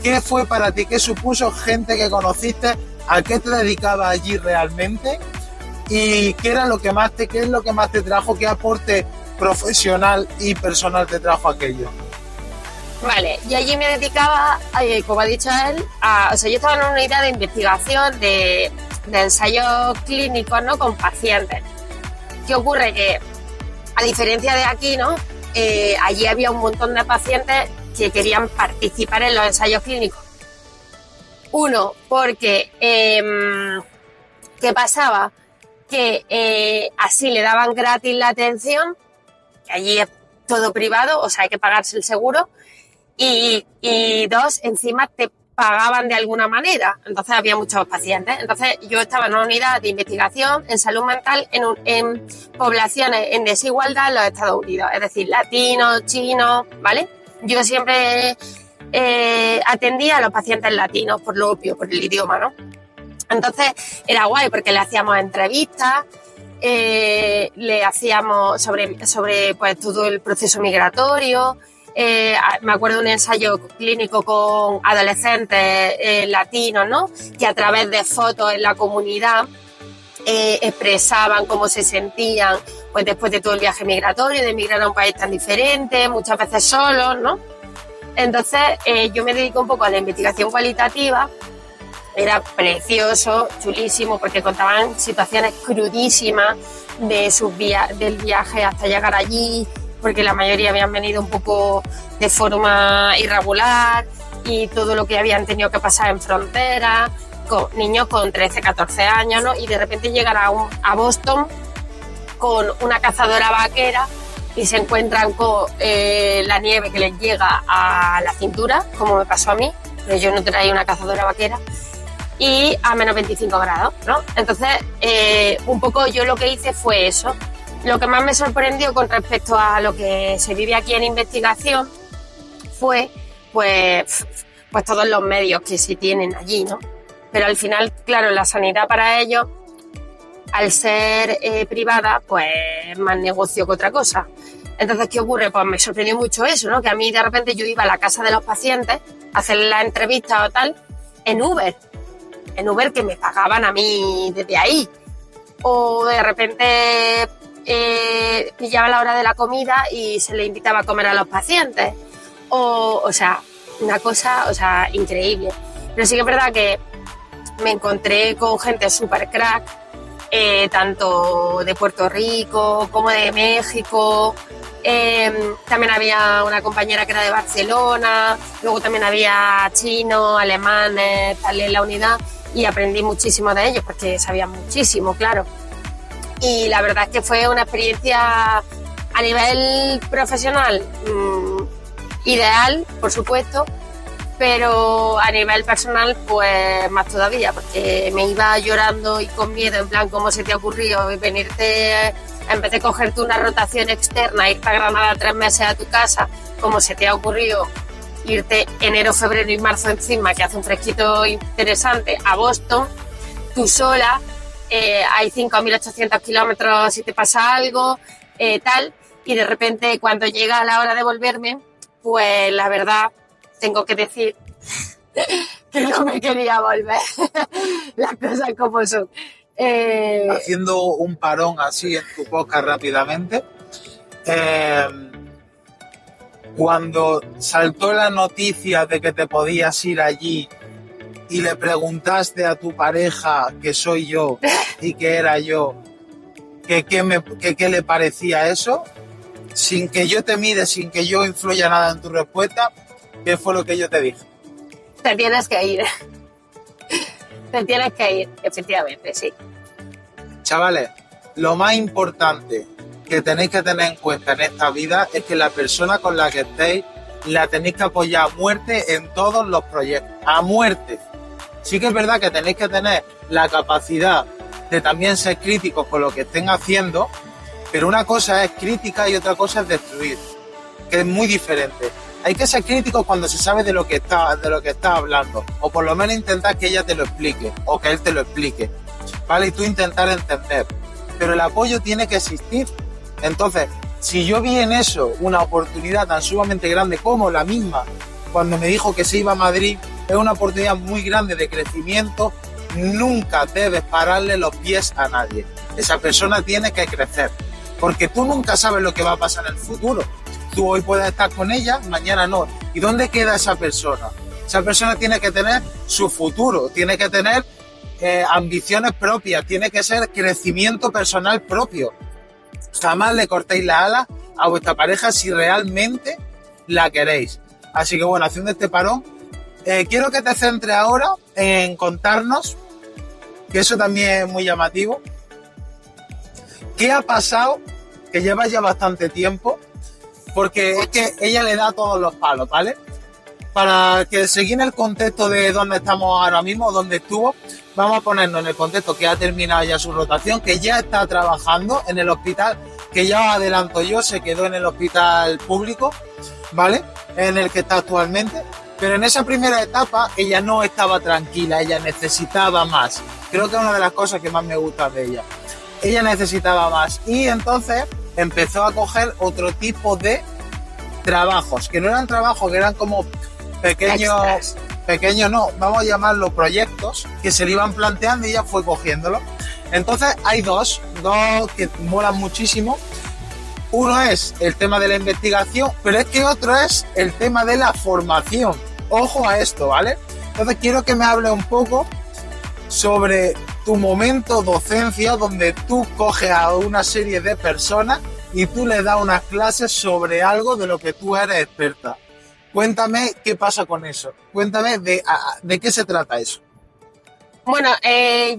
¿Qué fue para ti? ¿Qué supuso gente que conociste? ¿A qué te dedicabas allí realmente? ¿Y qué es lo que más te trajo? ¿Qué aporte profesional y personal te trajo aquello? Vale, y allí me dedicaba, como ha dicho él, yo estaba en una unidad de investigación de ensayos clínicos, ¿no? Con pacientes. ¿Qué ocurre? Que, a diferencia de aquí, ¿no? Allí había un montón de pacientes que querían participar en los ensayos clínicos. Uno, porque, ¿qué pasaba? Que así le daban gratis la atención, que allí es todo privado, o sea, hay que pagarse el seguro. Y dos, encima te pagaban de alguna manera. Entonces había muchos pacientes. Entonces yo estaba en una unidad de investigación en salud mental en poblaciones en desigualdad en los Estados Unidos. Es decir, latinos, chinos, ¿vale? Yo siempre atendía a los pacientes latinos por lo obvio, por el idioma, ¿no? Entonces era guay porque le hacíamos entrevistas, le hacíamos sobre pues todo el proceso migratorio. Me acuerdo de un ensayo clínico con adolescentes latinos, ¿no? Que a través de fotos en la comunidad expresaban cómo se sentían pues después de todo el viaje migratorio, de emigrar a un país tan diferente, muchas veces solos, ¿no? Entonces yo me dedico un poco a la investigación cualitativa. Era precioso, chulísimo, porque contaban situaciones crudísimas del viaje hasta llegar allí, porque la mayoría habían venido un poco de forma irregular y todo lo que habían tenido que pasar en frontera, con niños con 13, 14 años, ¿no? Y de repente llegan a Boston con una cazadora vaquera y se encuentran con la nieve que les llega a la cintura, como me pasó a mí, pero yo no traía una cazadora vaquera, y a menos 25 grados, ¿no? Entonces, un poco yo lo que hice fue eso. Lo que más me sorprendió con respecto a lo que se vive aquí en investigación fue, pues todos los medios que se tienen allí, ¿no? Pero al final, claro, la sanidad para ellos, al ser privada, pues es más negocio que otra cosa. Entonces, ¿qué ocurre? Pues me sorprendió mucho eso, ¿no? Que a mí de repente yo iba a la casa de los pacientes a hacer la entrevista o tal en Uber que me pagaban a mí desde ahí. O de repente pillaba la hora de la comida y se le invitaba a comer a los pacientes. O sea, una cosa, increíble. Pero sí que es verdad que me encontré con gente súper crack, tanto de Puerto Rico como de México. También había una compañera que era de Barcelona, luego también había chinos, alemanes, tal en la unidad, y aprendí muchísimo de ellos porque sabían muchísimo, claro. Y la verdad es que fue una experiencia a nivel profesional ideal, por supuesto, pero a nivel personal pues más todavía, porque me iba llorando y con miedo, en plan, ¿cómo se te ha ocurrido venirte, en vez de cogerte una rotación externa, irte a Granada 3 meses a tu casa, cómo se te ha ocurrido irte enero, febrero y marzo encima, que hace un fresquito interesante, a Boston, tú sola? Hay 5.800 kilómetros si te pasa algo, tal, y de repente cuando llega la hora de volverme, pues la verdad tengo que decir que no me quería volver, las cosas como son. Haciendo un parón así en tu podcast rápidamente, cuando saltó la noticia de que te podías ir allí y le preguntaste a tu pareja, que soy yo y que era yo, que qué le parecía eso, sin que yo te mire, sin que yo influya nada en tu respuesta, ¿qué fue lo que yo te dije? Te tienes que ir. Te tienes que ir, efectivamente, sí. Chavales, lo más importante que tenéis que tener en cuenta en esta vida es que la persona con la que estéis la tenéis que apoyar a muerte en todos los proyectos, a muerte. Sí que es verdad que tenéis que tener la capacidad de también ser críticos con lo que estén haciendo, pero una cosa es crítica y otra cosa es destruir, que es muy diferente. Hay que ser crítico cuando se sabe de lo que está hablando, o por lo menos intentar que ella te lo explique, o que él te lo explique, ¿vale? Y tú intentar entender. Pero el apoyo tiene que existir. Entonces, si yo vi en eso una oportunidad tan sumamente grande como la misma, cuando me dijo que se iba a Madrid, es una oportunidad muy grande de crecimiento, nunca debes pararle los pies a nadie. Esa persona tiene que crecer, porque tú nunca sabes lo que va a pasar en el futuro. Tú hoy puedes estar con ella, mañana no. ¿Y dónde queda esa persona? Esa persona tiene que tener su futuro, tiene que tener ambiciones propias, tiene que ser crecimiento personal propio. Jamás le cortéis las alas a vuestra pareja si realmente la queréis. Así que bueno, haciendo este parón, quiero que te centres ahora en contarnos, que eso también es muy llamativo, qué ha pasado, que llevas ya bastante tiempo, porque es que ella le da todos los palos, ¿vale? Para que seguir en el contexto de dónde estamos ahora mismo, dónde estuvo, vamos a ponernos en el contexto que ha terminado ya su rotación, que ya está trabajando en el hospital, que ya os adelanto yo, se quedó en el hospital público, ¿vale? En el que está actualmente. Pero en esa primera etapa ella no estaba tranquila, ella necesitaba más. Creo que es una de las cosas que más me gusta de ella. Ella necesitaba más y entonces empezó a coger otro tipo de trabajos, que no eran trabajos, que eran como pequeños no, vamos a llamarlo proyectos, que se le iban planteando y ella fue cogiéndolo. Entonces hay dos que molan muchísimo. Uno es el tema de la investigación, pero es que otro es el tema de la formación. Ojo a esto, ¿vale? Entonces quiero que me hable un poco sobre tu momento docencia, donde tú coges a una serie de personas y tú les das unas clases sobre algo de lo que tú eres experta. Cuéntame qué pasa con eso. Cuéntame de qué se trata eso. Bueno,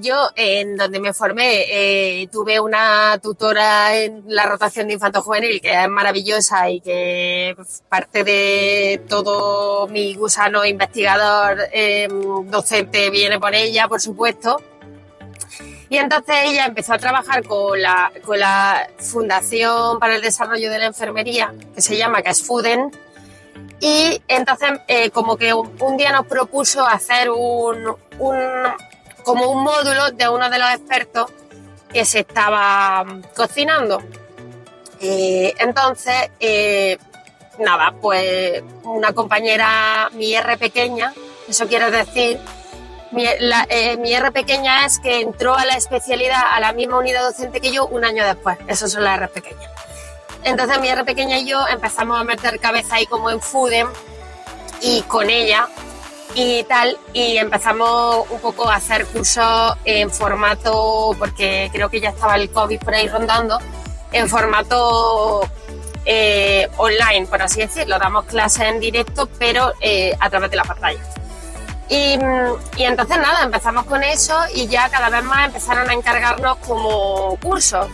yo en donde me formé tuve una tutora en la rotación de infanto juvenil que es maravillosa y que parte de todo mi gusano investigador docente viene por ella, por supuesto. Y entonces ella empezó a trabajar con la Fundación para el Desarrollo de la Enfermería, que se llama, que es FUDEN. Y entonces como que un día nos propuso hacer como un módulo de uno de los expertos que se estaba cocinando. Entonces, nada, pues una compañera, mi R pequeña, eso quiere decir, mi R pequeña es que entró a la especialidad, a la misma unidad docente que yo, un año después. Esas son las R pequeñas. Entonces mi R pequeña y yo empezamos a meter cabeza ahí como en FUDEN y con ella y tal, y empezamos un poco a hacer cursos en formato, porque creo que ya estaba el COVID por ahí rondando, en formato online, por así decirlo. Damos clases en directo, pero a través de la pantalla. Y entonces nada, empezamos con eso y ya cada vez más empezaron a encargarnos como cursos.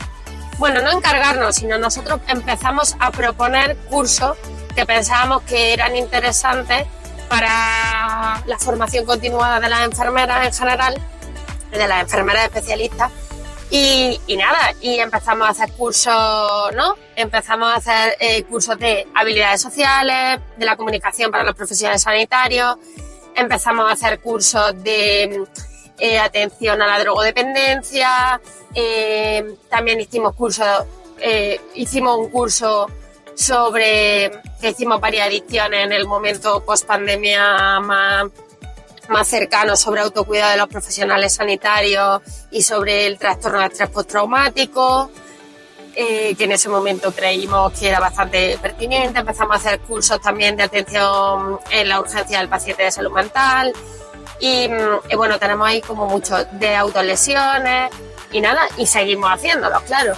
Bueno, no encargarnos, sino nosotros empezamos a proponer cursos que pensábamos que eran interesantes para la formación continuada de las enfermeras en general, de las enfermeras especialistas. Y nada, y empezamos a hacer cursos, ¿no? Empezamos a hacer cursos de habilidades sociales, de la comunicación para los profesionales sanitarios, empezamos a hacer cursos de atención a la drogodependencia, también hicimos un curso sobre que hicimos varias ediciones en el momento post-pandemia más cercano, sobre autocuidado de los profesionales sanitarios y sobre el trastorno de estrés postraumático, que en ese momento creímos que era bastante pertinente. Empezamos a hacer cursos también de atención en la urgencia del paciente de salud mental y bueno, tenemos ahí como mucho de autolesiones y nada, y seguimos haciéndolo, claro.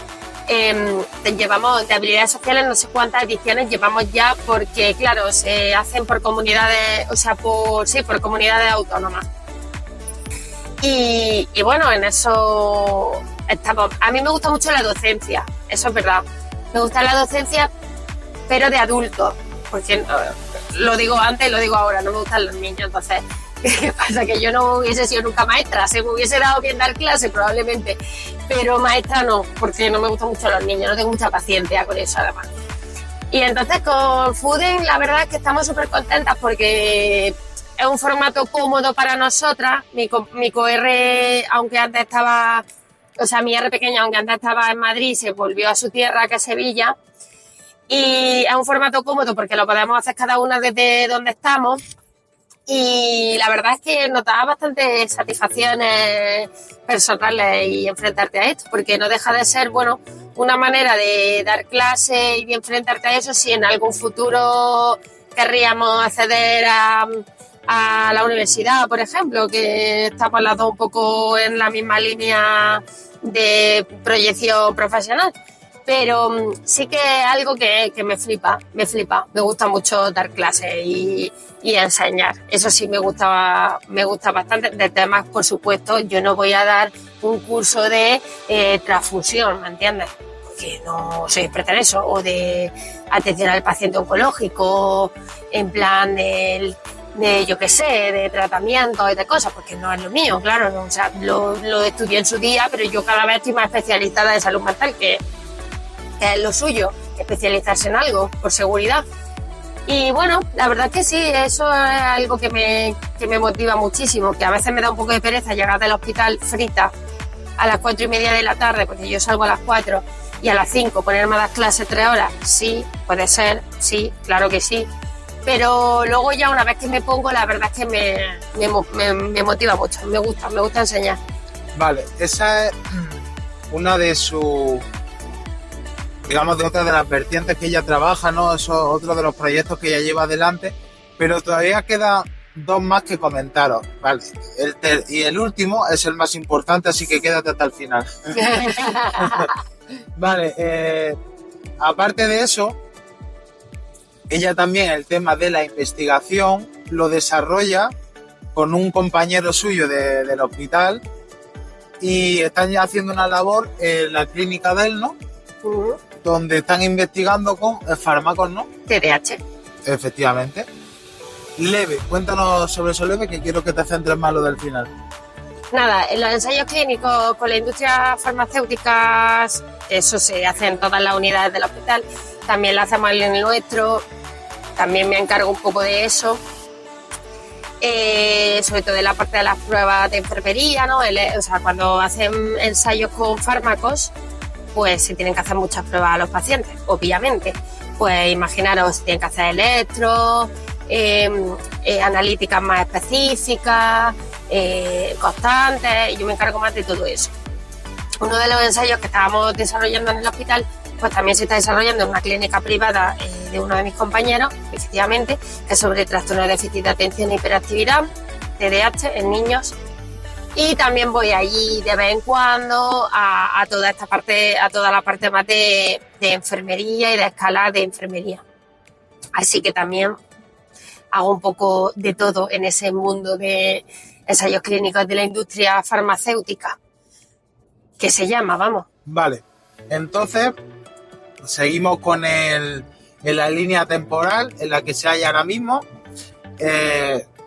Llevamos de habilidades sociales no sé cuántas ediciones llevamos ya, porque claro, se hacen por comunidades, o sea, por comunidades autónomas. Y bueno, en eso estamos. A mí me gusta mucho la docencia, eso es verdad. Me gusta la docencia, pero de adultos, porque lo digo antes y lo digo ahora, no me gustan los niños. Entonces, ¿qué pasa? Que yo no hubiese sido nunca maestra, se me hubiese dado bien dar clase probablemente, pero maestra no, porque no me gustan mucho los niños, no tengo mucha paciencia con eso además. Y entonces con Fooding la verdad es que estamos súper contentas porque es un formato cómodo para nosotras. Mi co-R, aunque antes estaba, o sea, mi R pequeña, aunque antes estaba en Madrid, se volvió a su tierra, que es Sevilla. Y es un formato cómodo porque lo podemos hacer cada una desde donde estamos. Y la verdad es que nos da bastantes satisfacciones personales y enfrentarte a esto, porque no deja de ser, bueno, una manera de dar clase y de enfrentarte a eso si en algún futuro querríamos acceder a la universidad, por ejemplo, que estamos las dos un poco en la misma línea de proyección profesional. Pero sí que es algo que me flipa. Me gusta mucho dar clases y enseñar. Eso sí me gusta bastante. De temas, por supuesto, yo no voy a dar un curso de transfusión, ¿me entiendes? Porque no soy experta en eso. O de atención al paciente oncológico, en plan de yo qué sé, de tratamiento y de cosas, porque no es lo mío, claro. ¿No? O sea, lo estudié en su día, pero yo cada vez estoy más especializada en salud mental, que es lo suyo, especializarse en algo, por seguridad. Y bueno, la verdad es que sí, eso es algo que me motiva muchísimo, que a veces me da un poco de pereza llegar del hospital frita a las 4:30 de la tarde, porque yo salgo a las 4, y a las 5 ponerme a dar clases 3 horas. Sí, puede ser, sí, claro que sí. Pero luego ya una vez que me pongo, la verdad es que me motiva mucho, me gusta enseñar. Vale, esa es una de sus, digamos, de otras de las vertientes que ella trabaja, ¿no? Eso es otro de los proyectos que ella lleva adelante, pero todavía quedan dos más que comentaros, ¿vale? Y el último es el más importante, así que quédate hasta el final. Vale, aparte de eso, ella también el tema de la investigación lo desarrolla con un compañero suyo del hospital y están ya haciendo una labor en la clínica de él, ¿no? Donde están investigando con fármacos, ¿no? TDAH. Efectivamente. Leve, cuéntanos sobre eso, Leve, que quiero que te centres más lo del final. Nada, en los ensayos clínicos con la industria farmacéutica, eso se hace en todas las unidades del hospital, también lo hacemos en el nuestro, también me encargo un poco de eso, sobre todo de la parte de las pruebas de enfermería, ¿no? O sea, cuando hacen ensayos con fármacos, pues se tienen que hacer muchas pruebas a los pacientes, obviamente. Pues imaginaros, tienen que hacer electros, analíticas más específicas, constantes, y yo me encargo más de todo eso. Uno de los ensayos que estábamos desarrollando en el hospital, pues también se está desarrollando en una clínica privada de uno de mis compañeros, efectivamente, que es sobre trastorno de déficit de atención e hiperactividad, TDAH, en niños. Y también voy allí de vez en cuando a toda esta parte, a toda la parte más de enfermería y de escala de enfermería. Así que también hago un poco de todo en ese mundo de ensayos clínicos de la industria farmacéutica, que se llama, vamos. Vale, entonces seguimos con en la línea temporal en la que se halla ahora mismo.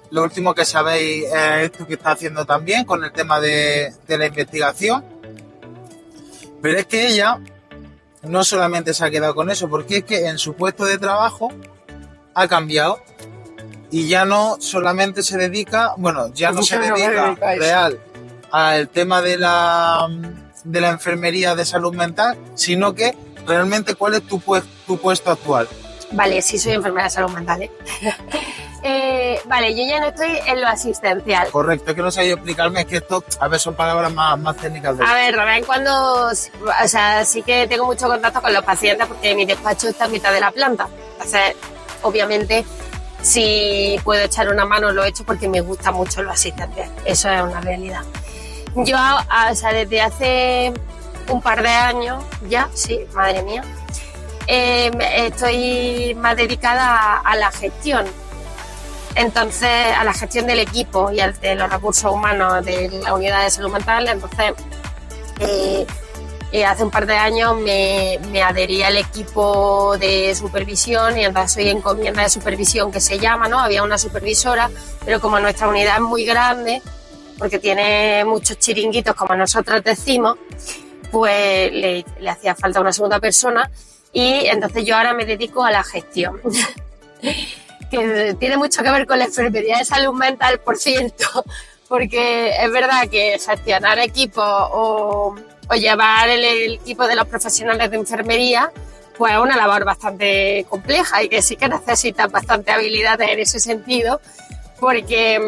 Lo último que sabéis es esto que está haciendo también con el tema de la investigación. Pero es que ella no solamente se ha quedado con eso, porque es que en su puesto de trabajo ha cambiado y ya no solamente se dedica, bueno, ya no se dedica real al tema de la enfermería de salud mental, sino que realmente ¿cuál es tu puesto actual? Vale, sí soy enfermera de salud mental, vale, yo ya no estoy en lo asistencial. Correcto, es que no sabía explicarme, es que esto, a ver, son palabras más técnicas. A ver, de vez en cuando, o sea, sí que tengo mucho contacto con los pacientes porque mi despacho está en mitad de la planta. Entonces, obviamente, si puedo echar una mano, lo he hecho porque me gusta mucho lo asistencial. Eso es una realidad. Yo, o sea, desde hace un par de años ya, sí, madre mía, estoy más dedicada a la gestión. Entonces, a la gestión del equipo y de los recursos humanos de la unidad de salud mental. Entonces, hace un par de años me adherí al equipo de supervisión y entonces soy encomienda de supervisión, que se llama, ¿no? Había una supervisora, pero como nuestra unidad es muy grande, porque tiene muchos chiringuitos, como nosotros decimos, pues le hacía falta una segunda persona y entonces yo ahora me dedico a la gestión. Que tiene mucho que ver con la enfermería de salud mental, por cierto, porque es verdad que gestionar equipos o llevar el equipo de los profesionales de enfermería pues es una labor bastante compleja y que sí que necesitas bastante habilidades en ese sentido, porque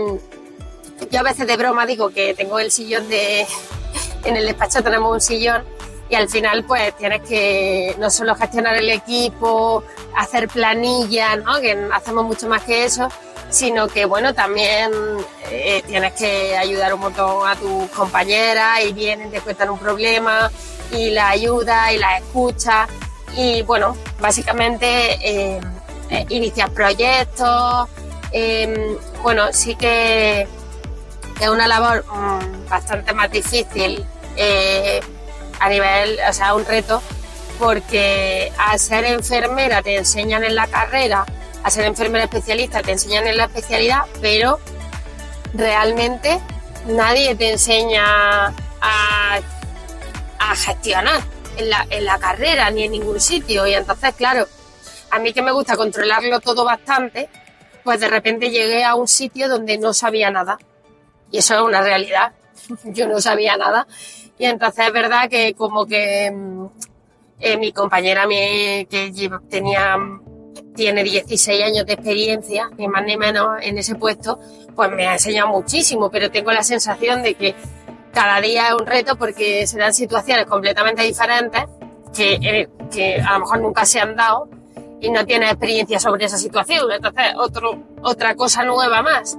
yo a veces de broma digo que tengo el sillón en el despacho tenemos un sillón y al final pues tienes que no solo gestionar el equipo, hacer planillas, ¿no? Que hacemos mucho más que eso, sino que bueno, también tienes que ayudar un montón a tus compañeras y vienen, te cuentan un problema y la ayudas y la escuchas y bueno, básicamente iniciar proyectos, bueno, sí que es una labor bastante más difícil a nivel, o sea, un reto, porque al ser enfermera te enseñan en la carrera, a ser enfermera especialista te enseñan en la especialidad, pero realmente nadie te enseña a gestionar en la carrera ni en ningún sitio. Y entonces, claro, a mí que me gusta controlarlo todo bastante, pues de repente llegué a un sitio donde no sabía nada. Y eso es una realidad. Yo no sabía nada. Y entonces es verdad que como que mi compañera que tiene 16 años de experiencia, ni más ni menos en ese puesto, pues me ha enseñado muchísimo, pero tengo la sensación de que cada día es un reto porque se dan situaciones completamente diferentes que a lo mejor nunca se han dado y no tienes experiencia sobre esa situación, entonces otra cosa nueva más.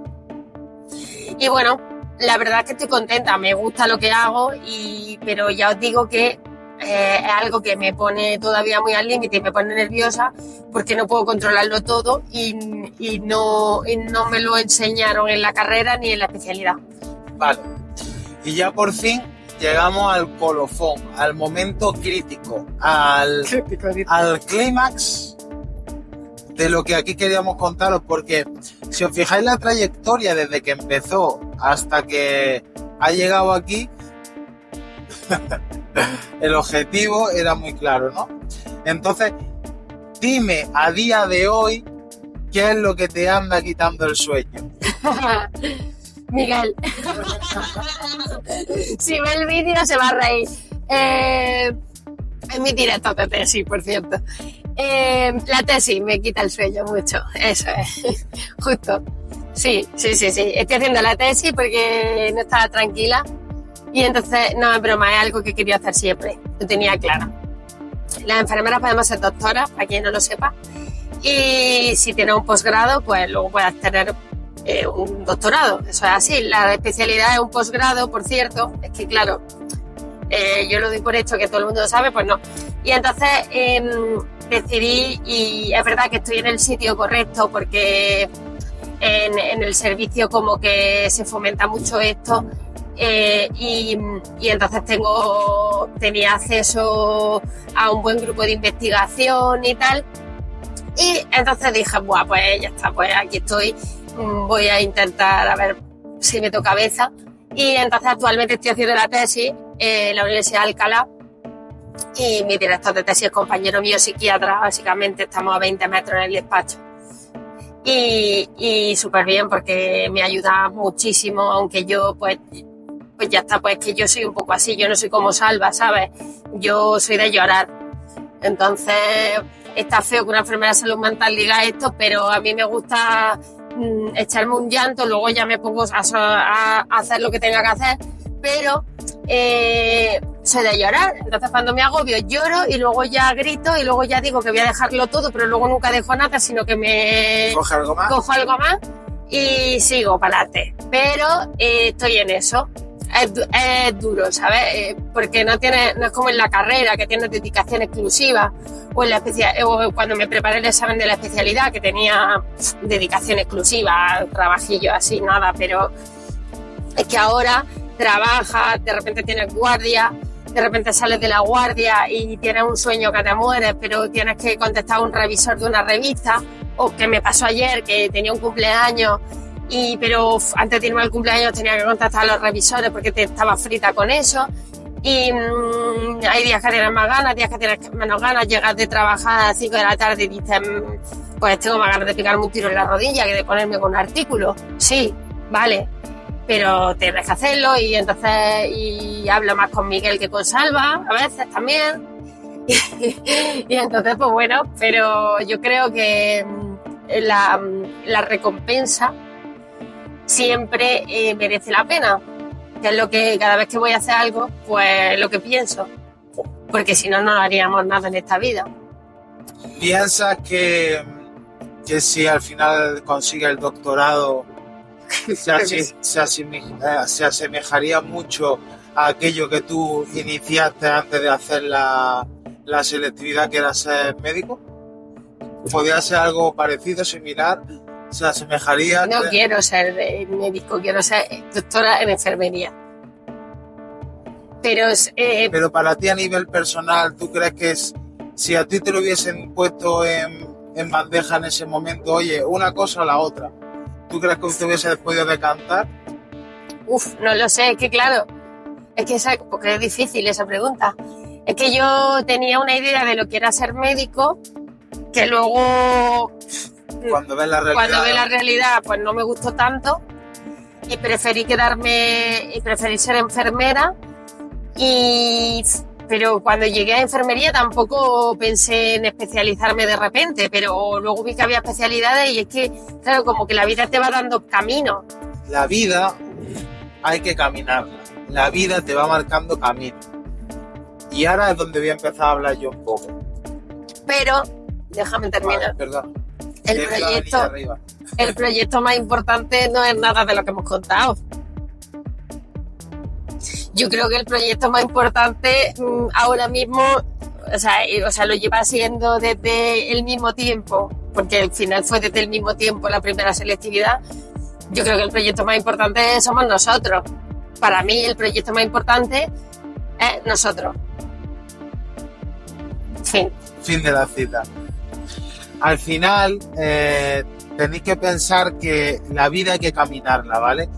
Y bueno, la verdad es que estoy contenta, me gusta lo que hago, pero ya os digo que es algo que me pone todavía muy al límite y me pone nerviosa porque no puedo controlarlo todo y no me lo enseñaron en la carrera ni en la especialidad. Vale. Y ya por fin llegamos al colofón, al momento crítico, al clímax de lo que aquí queríamos contaros, porque si os fijáis la trayectoria desde que empezó hasta que ha llegado aquí, el objetivo era muy claro, ¿no? Entonces, dime a día de hoy qué es lo que te anda quitando el sueño. Miguel, si ve el vídeo se va a reír. Es mi directo de tesis, por cierto. La tesis me quita el sueño mucho, eso es, justo. Sí. Estoy haciendo la tesis porque no estaba tranquila y entonces, no es broma, es algo que quería hacer siempre, lo tenía claro. Las enfermeras podemos ser doctoras, para quien no lo sepa, y si tienes un posgrado, pues luego puedes tener un doctorado, eso es así. La especialidad es un posgrado, por cierto, es que claro, yo lo doy por hecho que todo el mundo lo sabe, pues no. Y entonces decidí, y es verdad que estoy en el sitio correcto porque en el servicio como que se fomenta mucho esto, y entonces tenía acceso a un buen grupo de investigación y tal, y entonces dije, buah, pues ya está, pues aquí estoy, voy a intentar a ver si meto cabeza. Y entonces actualmente estoy haciendo la tesis en la Universidad de Alcalá y mi director de tesis es compañero mío psiquiatra, básicamente estamos a 20 metros en el despacho. Y súper bien porque me ayuda muchísimo, aunque yo pues ya está, pues que yo soy un poco así, yo no soy como Salva, ¿sabes? Yo soy de llorar. Entonces está feo que una enfermera de salud mental diga esto, pero a mí me gusta echarme un llanto, luego ya me pongo a hacer lo que tenga que hacer, pero soy de llorar. Entonces cuando me agobio lloro y luego ya grito y luego ya digo que voy a dejarlo todo, pero luego nunca dejo nada, sino que me cojo algo más y sigo para adelante. Pero estoy en eso. Es duro, ¿sabes? Porque no es como en la carrera, que tienes dedicación exclusiva, o cuando me preparé el examen de la especialidad, que tenía dedicación exclusiva, trabajillo así, nada, pero es que ahora trabajas, de repente tienes guardia, de repente sales de la guardia y tienes un sueño que te mueres, pero tienes que contestar a un revisor de una revista, o que me pasó ayer, que tenía un cumpleaños, pero antes de irme al cumpleaños tenía que contactar a los revisores porque te estaba frita con eso. Y hay días que tienes más ganas, días que tienes menos ganas, llegas de trabajar a las 5 de la tarde y dices, pues tengo más ganas de pegarme un tiro en la rodilla que de ponerme con un artículo. Sí, vale, pero tienes que hacerlo y entonces y hablo más con Miguel que con Salva, a veces también. Y entonces, pues bueno, pero yo creo que la recompensa siempre merece la pena, que es lo que cada vez que voy a hacer algo, pues lo que pienso, porque si no, no haríamos nada en esta vida. ¿Piensas que si al final consigue el doctorado se asemejaría mucho a aquello que tú iniciaste antes de hacer la selectividad, que era ser médico? ¿Podría ser algo parecido, similar? ¿Se asemejaría? No quiero ser médico, quiero ser doctora en enfermería. Pero para ti a nivel personal, ¿tú crees que si a ti te lo hubiesen puesto en bandeja en ese momento, oye, una cosa o la otra, ¿tú crees que usted hubiese podido decantar? No lo sé, es que claro, porque es difícil esa pregunta. Es que yo tenía una idea de lo que era ser médico, que luego cuando ves la realidad pues no me gustó tanto y preferí ser enfermera. Pero cuando llegué a enfermería tampoco pensé en especializarme de repente, pero luego vi que había especialidades y es que, claro, como que la vida te va dando camino. La vida hay que caminarla, la vida te va marcando camino. Y ahora es donde voy a empezar a hablar yo un poco. Pero, déjame terminar. Vale, perdón. El proyecto más importante no es nada de lo que hemos contado. Yo creo que el proyecto más importante ahora mismo, o sea, lo lleva siendo desde el mismo tiempo, porque al final fue desde el mismo tiempo la primera selectividad. Yo creo que el proyecto más importante somos nosotros. Para mí el proyecto más importante es nosotros. Fin de la cita. Al final tenéis que pensar que la vida hay que caminarla, ¿vale?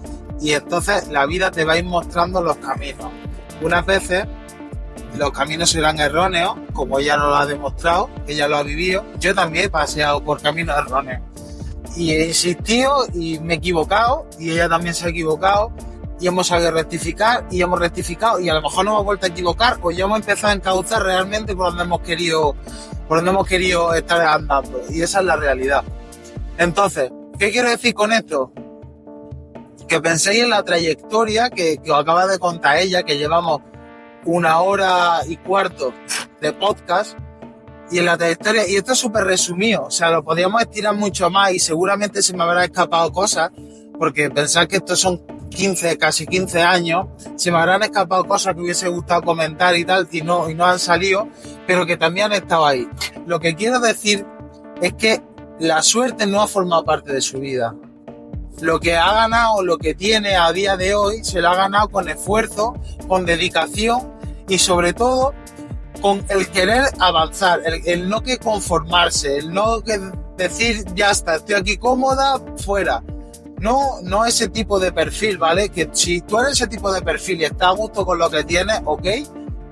Y entonces la vida te va a ir mostrando los caminos. Unas veces los caminos serán erróneos, como ella nos lo ha demostrado, ella lo ha vivido. Yo también he paseado por caminos erróneos. Y he insistido y me he equivocado, y ella también se ha equivocado, y hemos sabido rectificar, y hemos rectificado, y a lo mejor no hemos vuelto a equivocar, o ya hemos empezado a encauzar realmente por donde hemos querido estar andando. Y esa es la realidad. Entonces, ¿qué quiero decir con esto? Que penséis en la trayectoria que os acaba de contar ella, que llevamos 1 hora y cuarto de podcast, y en la trayectoria, y esto es súper resumido, o sea, lo podríamos estirar mucho más y seguramente se me habrán escapado cosas, porque pensar que estos son casi 15 años, se me habrán escapado cosas que hubiese gustado comentar y tal, y no han salido, pero que también han estado ahí. Lo que quiero decir es que la suerte no ha formado parte de su vida. Lo que ha ganado, lo que tiene a día de hoy, se lo ha ganado con esfuerzo, con dedicación y sobre todo con el querer avanzar, el no que conformarse, el no que decir ya está, estoy aquí cómoda, fuera. No ese tipo de perfil, ¿vale? Que si tú eres ese tipo de perfil y estás a gusto con lo que tienes, ok,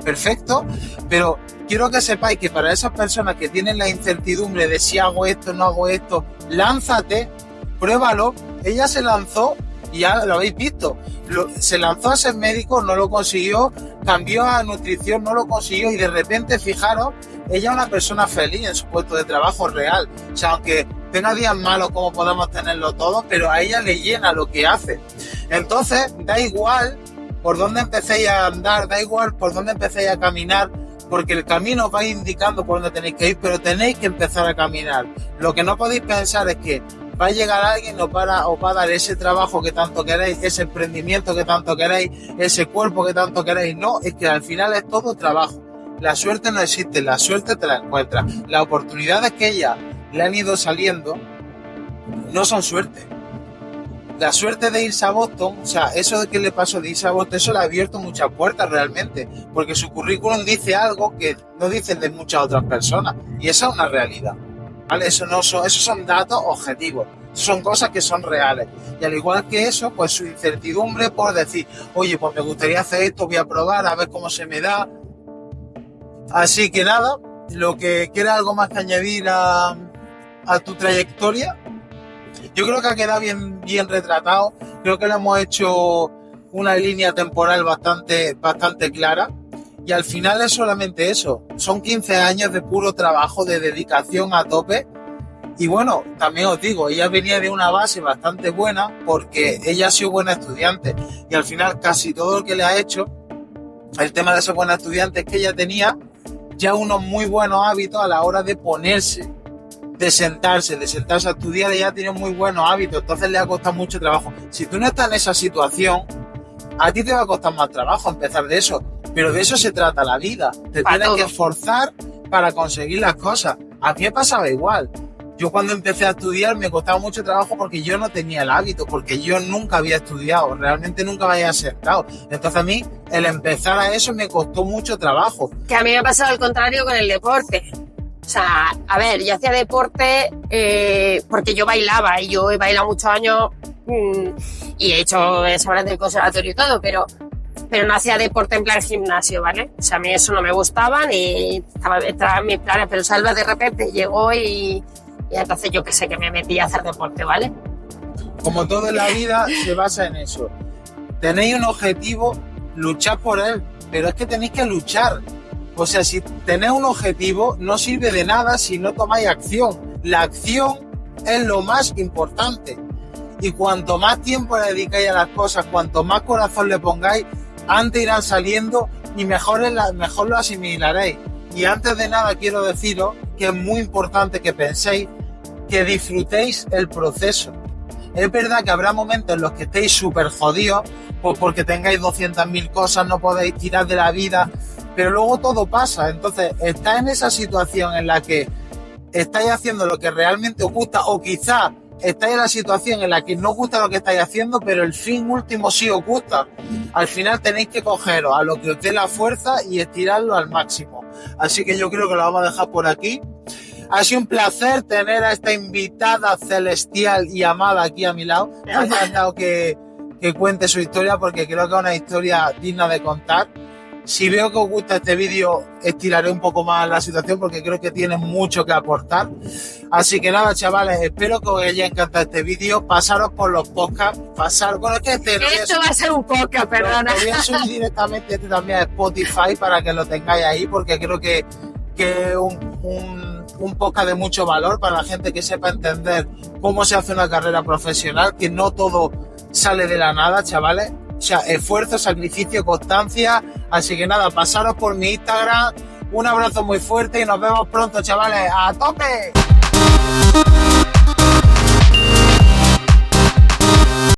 perfecto, pero quiero que sepáis que para esas personas que tienen la incertidumbre de si hago esto, no hago esto, lánzate, pruébalo. Ella se lanzó y ya lo habéis visto, se lanzó a ser médico, no lo consiguió, cambió a nutrición, no lo consiguió y de repente, fijaros, ella es una persona feliz en su puesto de trabajo real. O sea, aunque tenga días malos como podemos tenerlo todos, pero a ella le llena lo que hace. Entonces, da igual por dónde empecéis a andar, da igual por dónde empecéis a caminar, porque el camino os va indicando por dónde tenéis que ir, pero tenéis que empezar a caminar. Lo que no podéis pensar es que va a llegar alguien, os va a dar ese trabajo que tanto queréis, ese emprendimiento que tanto queréis, ese cuerpo que tanto queréis. No, es que al final es todo trabajo. La suerte no existe, la suerte te la encuentras. Las oportunidades que ella le han ido saliendo no son suerte. La suerte de irse a Boston, o sea, eso de que le pasó de irse a Boston, eso le ha abierto muchas puertas realmente, porque su currículum dice algo que no dicen de muchas otras personas, y esa es una realidad, ¿vale? Esos son datos objetivos. son cosas que son reales. Y al igual que eso, pues su incertidumbre por decir, oye, pues me gustaría hacer esto, voy a probar, a ver cómo se me da. Así que nada, lo que quieras algo más que añadir a tu trayectoria, yo creo que ha quedado bien retratado. Creo que le hemos hecho una línea temporal bastante clara. Y al final es solamente eso. Son 15 años de puro trabajo, de dedicación a tope. Y bueno, también os digo, ella venía de una base bastante buena porque ella ha sido buena estudiante. Y al final casi todo lo que le ha hecho, el tema de ser buena estudiante, es que ella tenía ya unos muy buenos hábitos a la hora de ponerse, de sentarse a estudiar. Ella tiene muy buenos hábitos, entonces le ha costado mucho trabajo. Si tú no estás en esa situación, a ti te va a costar más trabajo empezar de eso. Pero de eso se trata la vida. Te tienes que esforzar para conseguir las cosas. A mí me pasaba igual. Yo cuando empecé a estudiar me costaba mucho trabajo porque yo no tenía el hábito, porque yo nunca había estudiado, realmente nunca me había sentado. Entonces a mí el empezar a eso me costó mucho trabajo. Que a mí me ha pasado al contrario con el deporte. O sea, a ver, yo hacía deporte porque yo bailaba y yo he bailado muchos años y he hecho obras del conservatorio y todo, pero no hacía deporte en plan gimnasio, ¿vale? O sea, a mí eso no me gustaba ni estaba en mis planes, pero Salva de repente llegó y entonces yo que sé que me metí a hacer deporte, ¿vale? Como todo en la vida se basa en eso. Tenéis un objetivo, luchad por él, pero es que tenéis que luchar. O sea, si tenéis un objetivo, no sirve de nada si no tomáis acción. La acción es lo más importante. Y cuanto más tiempo le dedicáis a las cosas, cuanto más corazón le pongáis, antes irán saliendo y mejor lo asimilaréis. Y antes de nada quiero deciros que es muy importante que penséis, que disfrutéis el proceso. Es verdad que habrá momentos en los que estéis súper jodidos, pues porque tengáis 200.000 cosas, no podéis tirar de la vida, pero luego todo pasa. Entonces, estáis en esa situación en la que estáis haciendo lo que realmente os gusta, o quizás estáis en la situación en la que no os gusta lo que estáis haciendo, pero el fin último sí os gusta. Al final tenéis que cogeros a lo que os dé la fuerza y estirarlo al máximo. Así que yo creo que lo vamos a dejar por aquí. Ha sido un placer tener a esta invitada celestial y amada aquí a mi lado. Me ha encantado que cuente su historia porque creo que es una historia digna de contar. Si veo que os gusta este vídeo, estiraré un poco más la situación porque creo que tiene mucho que aportar. Así que nada, chavales, espero que os haya encantado este vídeo. Pasaros por los podcasts. Bueno, es que esto va a ser un podcast, perdona. Lo voy a subir directamente también a Spotify para que lo tengáis ahí porque creo que un podcast de mucho valor para la gente que sepa entender cómo se hace una carrera profesional, que no todo sale de la nada, chavales. O sea, esfuerzo, sacrificio, constancia. Así que nada, pasaros por mi Instagram. Un abrazo muy fuerte y nos vemos pronto, chavales. ¡A tope!